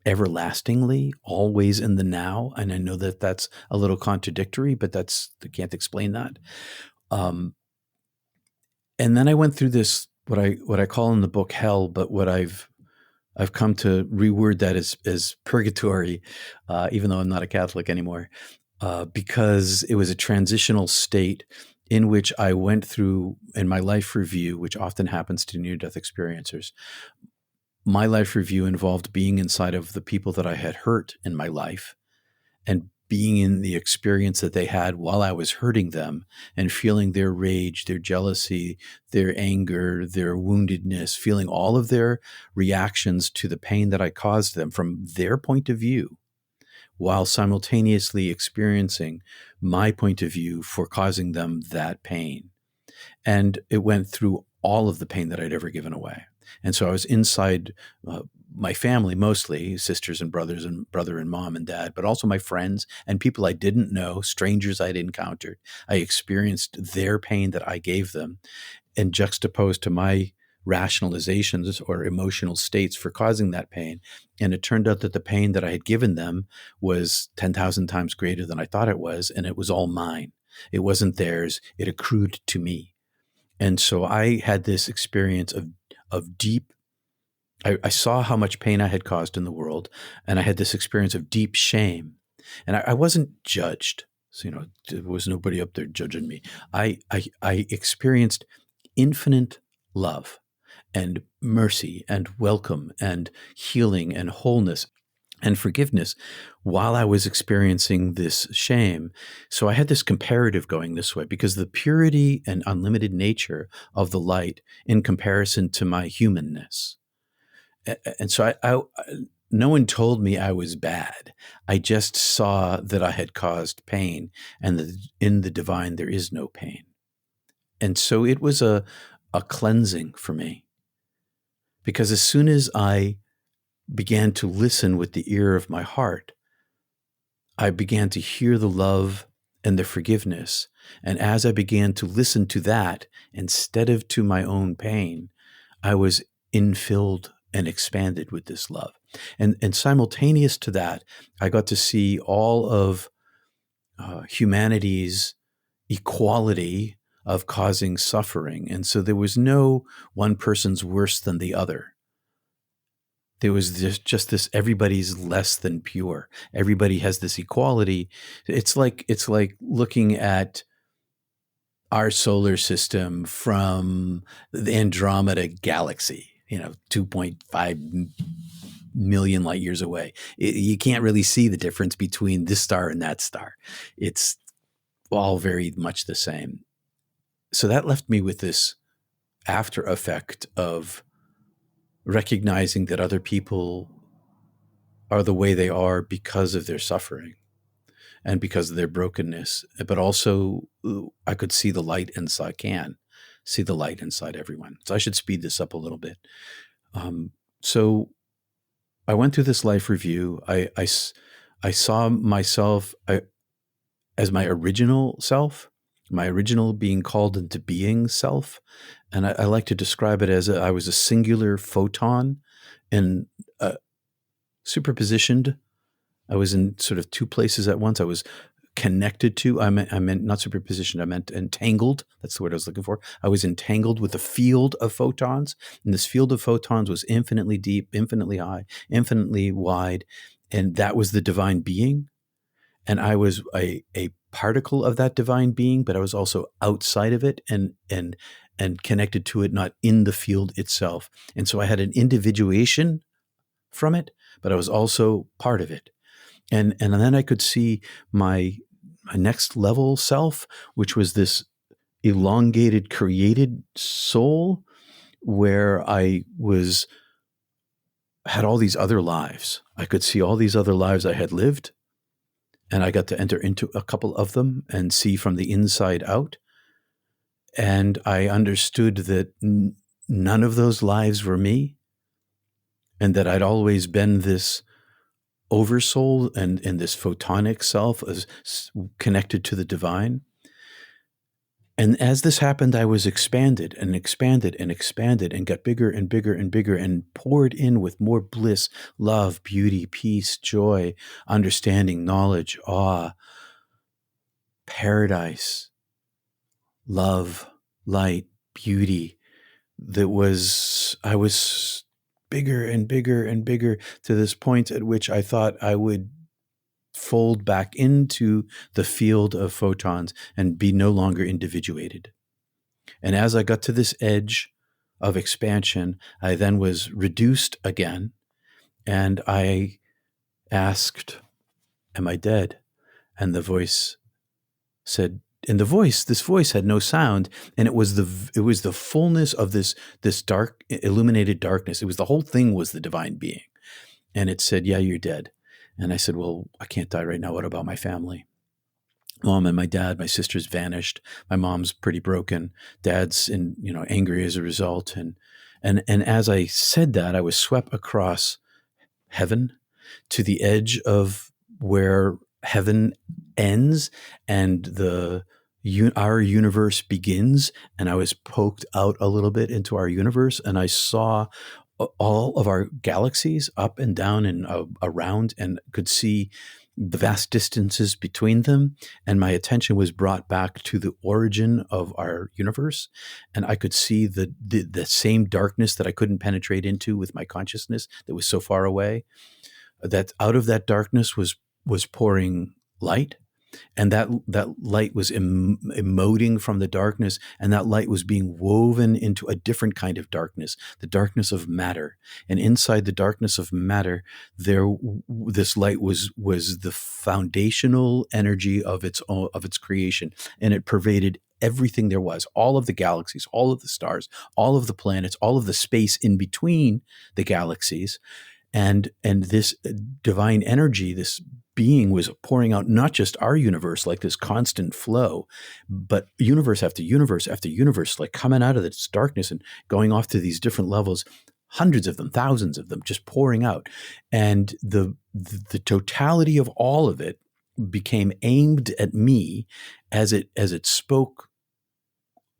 everlastingly, always in the now. And I know that that's a little contradictory, but I can't explain that. And then I went through this, what I call in the book hell, but what I've come to reword that as purgatory, even though I'm not a Catholic anymore, because it was a transitional state in which I went through in my life review, which often happens to near-death experiencers. My life review involved being inside of the people that I had hurt in my life and being in the experience that they had while I was hurting them and feeling their rage, their jealousy, their anger, their woundedness, feeling all of their reactions to the pain that I caused them from their point of view, while simultaneously experiencing my point of view for causing them that pain. And it went through all of the pain that I'd ever given away. And so I was inside my family, mostly sisters and brothers and brother and mom and dad, but also my friends and people I didn't know, strangers I'd encountered. I experienced their pain that I gave them and juxtaposed to my rationalizations or emotional states for causing that pain. And it turned out that the pain that I had given them was 10,000 times greater than I thought it was. And it was all mine. It wasn't theirs. It accrued to me. And so I had this experience of deep, I saw how much pain I had caused in the world, and I had this experience of deep shame. And I wasn't judged. So, there was nobody up there judging me. I experienced infinite love and mercy and welcome and healing and wholeness and forgiveness while I was experiencing this shame. So I had this comparative going this way because the purity and unlimited nature of the light in comparison to my humanness. And so no one told me I was bad. I just saw that I had caused pain, and that in the divine there is no pain. And so it was a cleansing for me, because as soon as I began to listen with the ear of my heart, I began to hear the love and the forgiveness. And as I began to listen to that instead of to my own pain, I was infilled and expanded with this love. And simultaneous to that, I got to see all of humanity's equality of causing suffering. And so there was no one person's worse than the other. There was just this, everybody's less than pure. Everybody has this equality. It's like looking at our solar system from the Andromeda galaxy, 2.5 million light years away. You can't really see the difference between this star and that star. It's all very much the same. So that left me with this after effect of recognizing that other people are the way they are because of their suffering and because of their brokenness. But also I could see the light inside, see the light inside everyone. So I should speed this up a little bit. So I went through this life review. I saw myself as my original self, my original being called into being self. And I like to describe it as I was a singular photon and superpositioned. I was in sort of two places at once. I was connected to, I meant not superpositioned, I meant entangled. That's the word I was looking for. I was entangled with a field of photons. And this field of photons was infinitely deep, infinitely high, infinitely wide. And that was the divine being. And I was a particle of that divine being, but I was also outside of it and connected to it, not in the field itself. And so I had an individuation from it, but I was also part of it. And then I could see my next level self, which was this elongated, created soul, where I had all these other lives. I could see all these other lives I had lived, and I got to enter into a couple of them and see from the inside out. And I understood that none of those lives were me, and that I'd always been this oversoul and this photonic self as connected to the divine. And as this happened, I was expanded and expanded and expanded and got bigger and bigger and bigger and poured in with more bliss, love, beauty, peace, joy, understanding, knowledge, awe, paradise, love, light, beauty. I was bigger and bigger and bigger to this point at which I thought I would fold back into the field of photons and be no longer individuated. And as I got to this edge of expansion, I then was reduced again, and I asked, am I dead? And the voice said, and this voice had no sound, and it was the fullness of this dark, illuminated darkness. It was, the whole thing was the divine being. And it said, yeah, you're dead. And I said, well, I can't die right now. What about my family? Mom and my dad, my sister's vanished. My mom's pretty broken. Dad's angry as a result. And as I said that, I was swept across heaven to the edge of where heaven ends and our universe begins. And I was poked out a little bit into our universe, and I saw all of our galaxies up and down and around, and could see the vast distances between them. And my attention was brought back to the origin of our universe. And I could see the same darkness that I couldn't penetrate into with my consciousness that was so far away, that out of that darkness was pouring light. And that light was emoting from the darkness, and that light was being woven into a different kind of darkness, the darkness of matter. And inside the darkness of matter, this light was the foundational energy of its creation, and it pervaded everything there was, all of the galaxies, all of the stars, all of the planets, all of the space in between the galaxies. And this divine energy, this being, was pouring out not just our universe, like this constant flow, but universe after universe after universe, like coming out of this darkness and going off to these different levels, hundreds of them, thousands of them, just pouring out. And the totality of all of it became aimed at me as it spoke.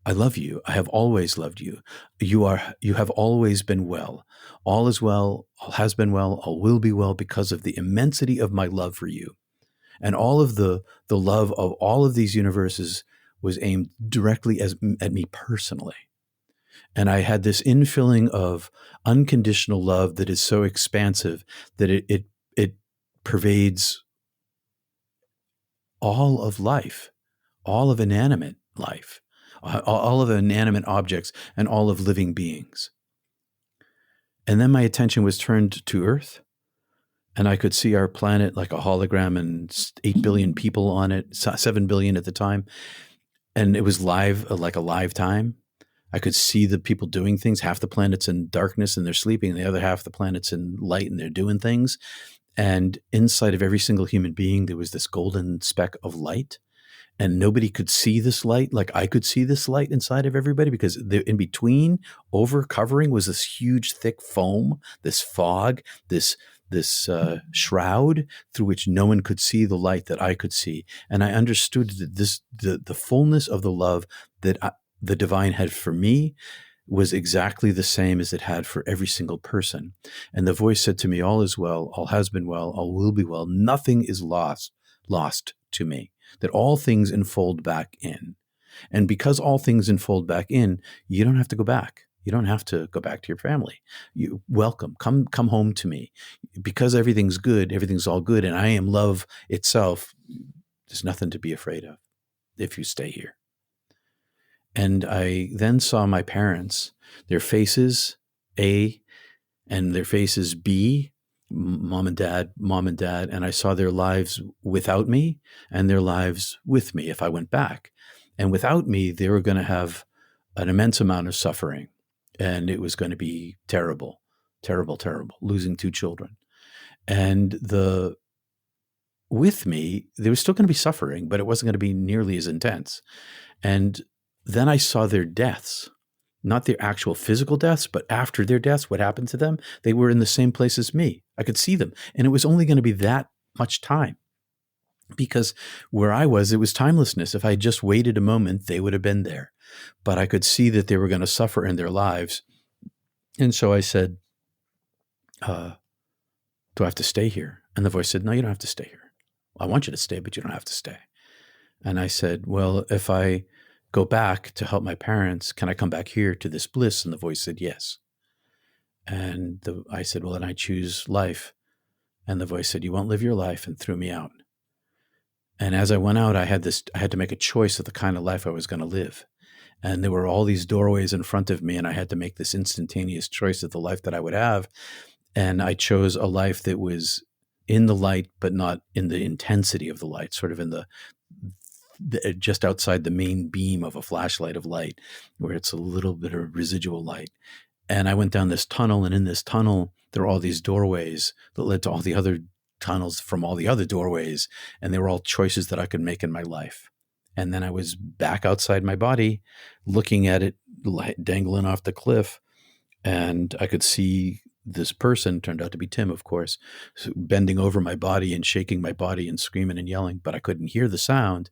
I love you. I have always loved you. You have always been well. All is well, all has been well, all will be well, because of the immensity of my love for you. And all of the love of all of these universes was aimed directly at me personally. And I had this infilling of unconditional love that is so expansive that it pervades all of life, all of inanimate life, all of inanimate objects, and all of living beings. And then my attention was turned to Earth, and I could see our planet like a hologram, and 8 billion people on it, 7 billion at the time. And it was live, like a live time. I could see the people doing things. Half the planet's in darkness and they're sleeping, and the other half the planet's in light and they're doing things. And inside of every single human being, there was this golden speck of light. And nobody could see this light like I could see this light inside of everybody, because in between, over covering, was this huge, thick foam, this fog, this shroud through which no one could see the light that I could see. And I understood that the fullness of the love that the divine had for me was exactly the same as it had for every single person. And the voice said to me, all is well, all has been well, all will be well. Nothing is lost to me. That all things unfold back in. And because all things unfold back in, you don't have to go back. You don't have to go back to your family. You welcome, come home to me. Because everything's good, everything's all good, and I am love itself, there's nothing to be afraid of if you stay here. And I then saw my parents, their faces, A, and their faces, B, mom and dad, and I saw their lives without me and their lives with me if I went back. And without me, they were going to have an immense amount of suffering, and it was going to be terrible, terrible, terrible, losing 2 children. And with me, there was still going to be suffering, but it wasn't going to be nearly as intense. And then I saw their deaths. Not their actual physical deaths, but after their deaths, what happened to them? They were in the same place as me. I could see them. And it was only going to be that much time. Because where I was, it was timelessness. If I had just waited a moment, they would have been there. But I could see that they were going to suffer in their lives. And so I said, do I have to stay here? And the voice said, no, you don't have to stay here. I want you to stay, but you don't have to stay. And I said, well, if I go back to help my parents, can I come back here to this bliss? And the voice said, yes. And I said, well, then I choose life. And the voice said, you won't live your life, and threw me out. And as I went out, I had to make a choice of the kind of life I was going to live. And there were all these doorways in front of me, and I had to make this instantaneous choice of the life that I would have. And I chose a life that was in the light, but not in the intensity of the light, sort of in the just outside the main beam of a flashlight of light, where it's a little bit of residual light. And I went down this tunnel, and in this tunnel, there were all these doorways that led to all the other tunnels from all the other doorways. And they were all choices that I could make in my life. And then I was back outside my body, looking at it dangling off the cliff. And I could see this person, turned out to be Tim, of course, bending over my body and shaking my body and screaming and yelling, but I couldn't hear the sound.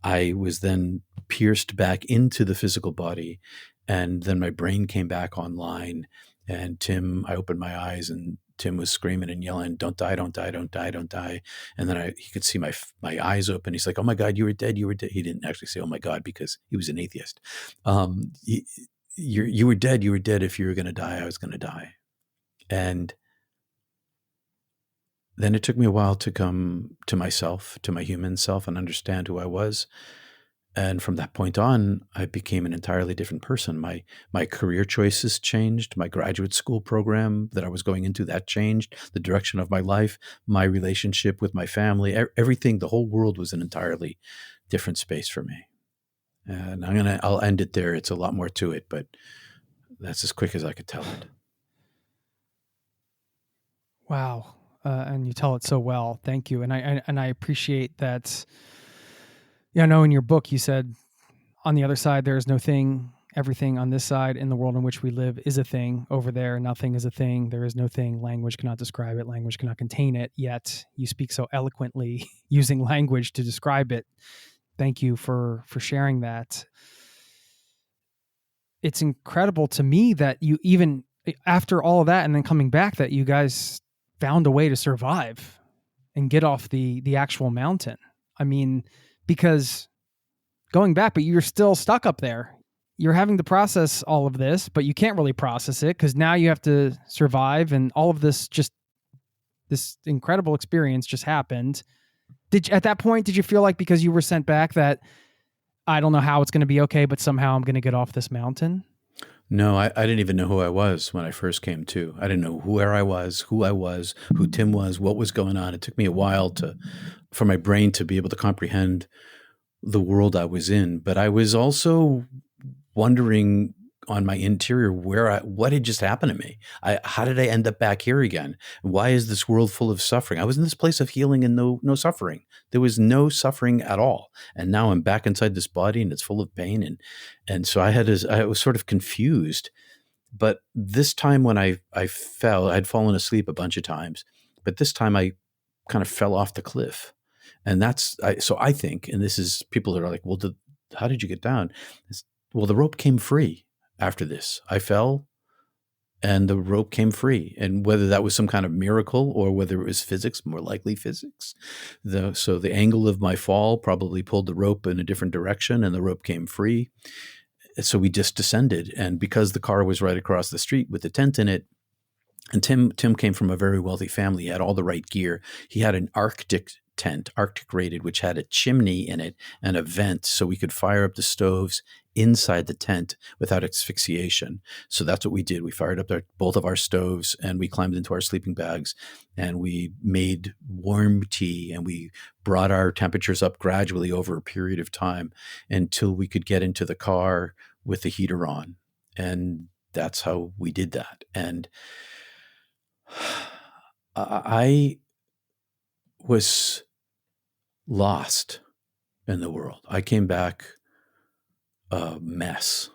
I was then pierced back into the physical body, and then my brain came back online. And Tim, I opened my eyes, and Tim was screaming and yelling, "Don't die, don't die, don't die, don't die." And then he could see my eyes open. He's like, "Oh my God, you were dead, you were dead." He didn't actually say, "Oh my God," because he was an atheist. You were dead, you were dead. If you were going to die, I was going to die. And then it took me a while to come to myself, to my human self, and understand who I was. And from that point on, I became an entirely different person. My career choices changed. My graduate school program that I was going into, that changed. The direction of my life, my relationship with my family, everything, the whole world was an entirely different space for me. And I'll end it there. It's a lot more to it, but that's as quick as I could tell it. Wow. And you tell it so well. Thank you. And I appreciate that. Yeah, I know in your book you said on the other side there is no thing. Everything on this side in the world in which we live is a thing. Over there, nothing is a thing. There is no thing. Language cannot describe it. Language cannot contain it. Yet you speak so eloquently using language to describe it. Thank you for sharing that. It's incredible to me that you, even after all of that and then coming back, that you guys found a way to survive and get off the actual mountain. I mean, because going back, but you're still stuck up there. You're having to process all of this, but you can't really process it because now you have to survive, and all of this incredible experience just happened. At that point, did you feel like because you were sent back that I don't know how it's going to be okay, but somehow I'm going to get off this mountain? No, I didn't even know who I was when I first came to. I didn't know where I was, who Tim was, what was going on. It took me a while for my brain to be able to comprehend the world I was in. But I was also wondering on my interior what had just happened to me. How did I end up back here again? Why is this world full of suffering? I was in this place of healing and no suffering. There was no suffering at all. And now I'm back inside this body and it's full of pain. And so I was sort of confused. But this time when I fell, I'd fallen asleep a bunch of times, but this time I kind of fell off the cliff. And so I think, and this is people that are like, well, how did you get down? Well, the rope came free after this. I fell and the rope came free. And whether that was some kind of miracle or whether it was physics, more likely physics. So the angle of my fall probably pulled the rope in a different direction and the rope came free. So we just descended. And because the car was right across the street with the tent in it, and Tim came from a very wealthy family. He had all the right gear. He had an Arctic tent, Arctic rated, which had a chimney in it and a vent so we could fire up the stoves inside the tent without asphyxiation. So that's what we did. We fired up both of our stoves and we climbed into our sleeping bags and we made warm tea and we brought our temperatures up gradually over a period of time until we could get into the car with the heater on. And that's how we did that. And I was lost in the world. I came back a mess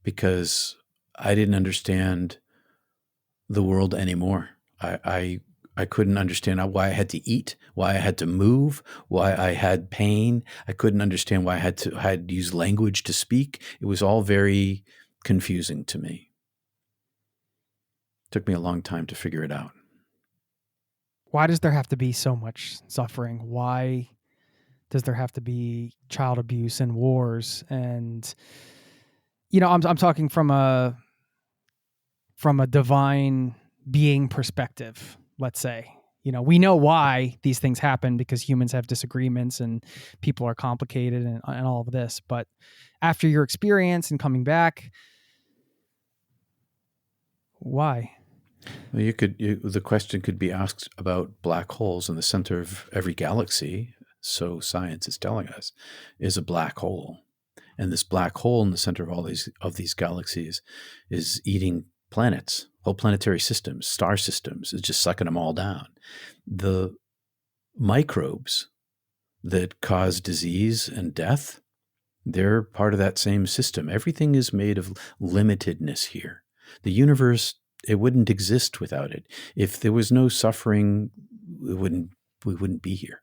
because I didn't understand the world anymore. I couldn't understand why I had to eat, why I had to move, why I had pain. I couldn't understand why I had to use language to speak. It was all very confusing to me. It took me a long time to figure it out. Why does there have to be so much suffering? Why does there have to be child abuse and wars? And, I'm talking from a divine being perspective, let's say. We know why these things happen because humans have disagreements and people are complicated and all of this. But after your experience and coming back, why? Well, the question could be asked about black holes in the center of every galaxy. So science is telling us is a black hole, and this black hole in the center of all these galaxies is eating planets, whole planetary systems, star systems. Is just sucking them all down. The microbes that cause disease and death, they're part of that same system. Everything is made of limitedness here. The universe, it wouldn't exist without it. If there was no suffering, we wouldn't be here.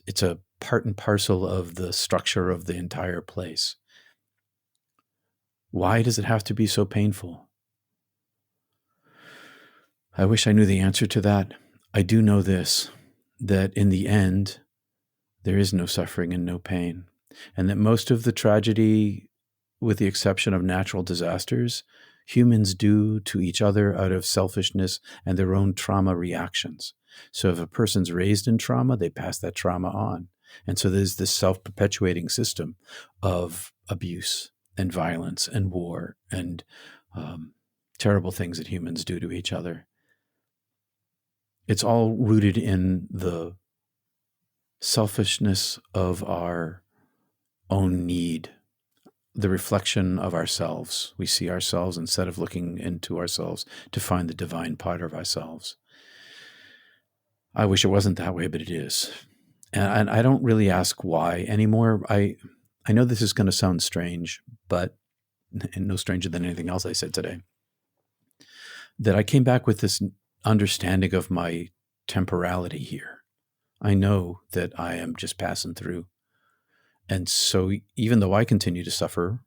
It's a part and parcel of the structure of the entire place. Why does it have to be so painful? I wish I knew the answer to that. I do know this, that in the end, there is no suffering and no pain, and that most of the tragedy, with the exception of natural disasters, humans do to each other out of selfishness and their own trauma reactions. So if a person's raised in trauma, they pass that trauma on. And so there's this self-perpetuating system of abuse and violence and war and terrible things that humans do to each other. It's all rooted in the selfishness of our own need, the reflection of ourselves. We see ourselves instead of looking into ourselves to find the divine part of ourselves. I wish it wasn't that way, but it is. And I don't really ask why anymore. I know this is going to sound strange, but and no stranger than anything else I said today, that I came back with this understanding of my temporality here. I know that I am just passing through. And so even though I continue to suffer,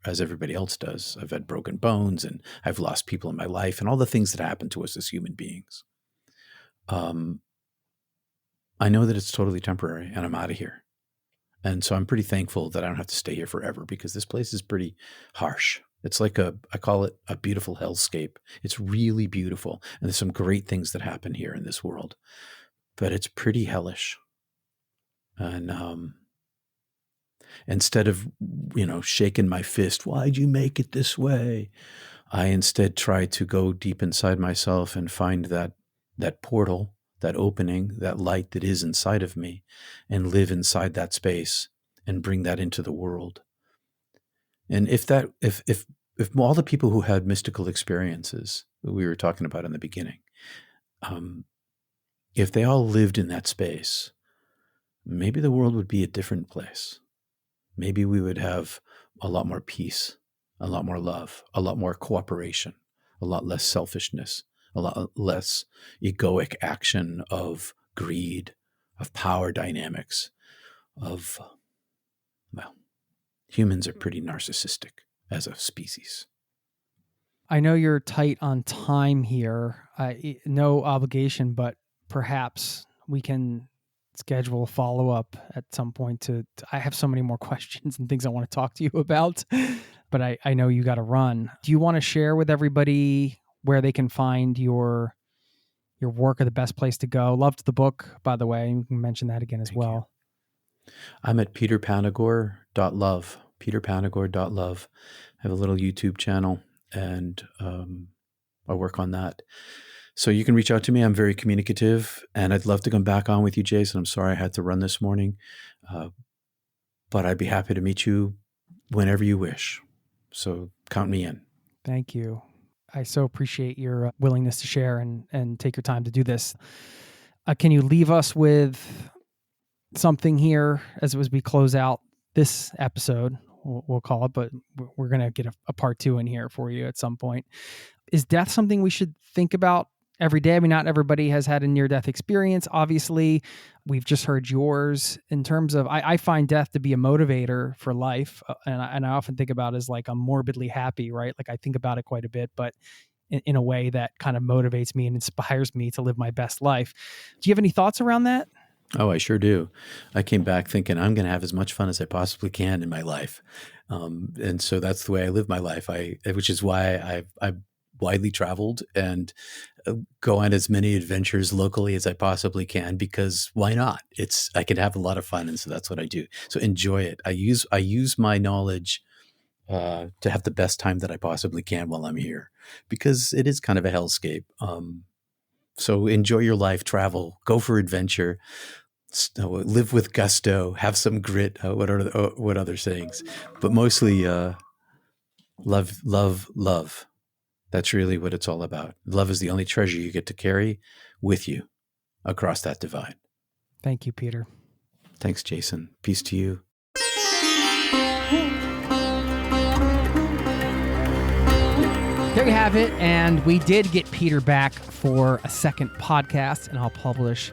as everybody else does, I've had broken bones and I've lost people in my life and all the things that happen to us as human beings. I know that it's totally temporary and I'm out of here. And so I'm pretty thankful that I don't have to stay here forever, because this place is pretty harsh. It's like I call it a beautiful hellscape. It's really beautiful. And there's some great things that happen here in this world, but it's pretty hellish. And instead of, shaking my fist, why'd you make it this way? I instead try to go deep inside myself and find that portal, that opening, that light that is inside of me, and live inside that space and bring that into the world. And if all the people who had mystical experiences that we were talking about in the beginning, if they all lived in that space, maybe the world would be a different place. Maybe we would have a lot more peace, a lot more love, a lot more cooperation, a lot less selfishness, a lot less egoic action of greed, of power dynamics, humans are pretty narcissistic as a species. I know you're tight on time here. No obligation, but perhaps we can schedule a follow-up at some point I have so many more questions and things I want to talk to you about, but I know you got to run. Do you want to share with everybody where they can find your work, or the best place to go? Loved the book, by the way. You can mention that again as well. I'm at peterpanagore.love, peterpanagore.love. I have a little YouTube channel, and I work on that. So you can reach out to me. I'm very communicative, and I'd love to come back on with you, Jason. I'm sorry I had to run this morning, but I'd be happy to meet you whenever you wish. So count me in. Thank you. I so appreciate your willingness to share and take your time to do this. Can you leave us with something here as we close out this episode? We'll call it, but we're going to get a part 2 in here for you at some point. Is death something we should think about every day? I mean, not everybody has had a near-death experience. Obviously, we've just heard yours. In terms of, I find death to be a motivator for life, and I often think about it as like I'm morbidly happy, right? Like I think about it quite a bit, but in a way that kind of motivates me and inspires me to live my best life. Do you have any thoughts around that? Oh, I sure do. I came back thinking I'm going to have as much fun as I possibly can in my life. And so that's the way I live my life, which is why I've widely traveled and go on as many adventures locally as I possibly can, because why not? I can have a lot of fun. And so that's what I do. So enjoy it. I use my knowledge to have the best time that I possibly can while I'm here, because it is kind of a hellscape. So enjoy your life, travel, go for adventure, live with gusto, have some grit. What other sayings? But mostly love, love, love. That's really what it's all about. Love is the only treasure you get to carry with you across that divide. Thank you, Peter. Thanks, Jason. Peace to you. There you have it. And we did get Peter back for a second podcast, and I'll publish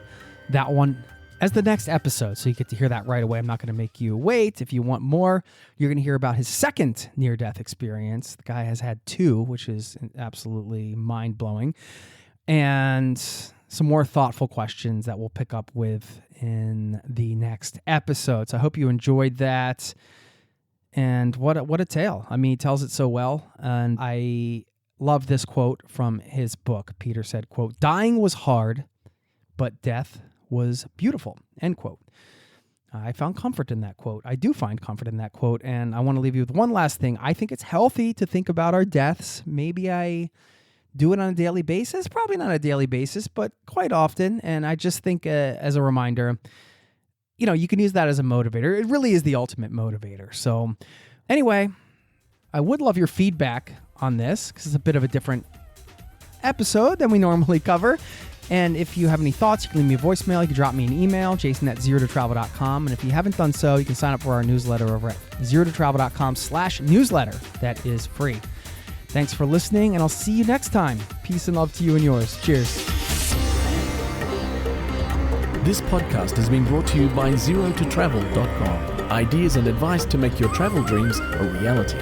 that one as the next episode. So you get to hear that right away. I'm not going to make you wait. If you want more, you're going to hear about his second near-death experience. The guy has had 2, which is absolutely mind-blowing. And some more thoughtful questions that we'll pick up with in the next episode. So I hope you enjoyed that. And what a tale. I mean, he tells it so well. And I love this quote from his book. Peter said, quote, "Dying was hard, but death was beautiful," end quote. I found comfort in that quote. I do find comfort in that quote. And I want to leave you with one last thing. I think it's healthy to think about our deaths. Maybe I do it on a daily basis. Probably not a daily basis, but quite often. And I just think as a reminder, you can use that as a motivator. It really is the ultimate motivator. So anyway, I would love your feedback on this because it's a bit of a different episode than we normally cover. And if you have any thoughts, you can leave me a voicemail. You can drop me an email, jason@zerototravel.com. And if you haven't done so, you can sign up for our newsletter over at zerototravel.com/newsletter. That is free. Thanks for listening, and I'll see you next time. Peace and love to you and yours. Cheers. This podcast has been brought to you by zerototravel.com. Ideas and advice to make your travel dreams a reality.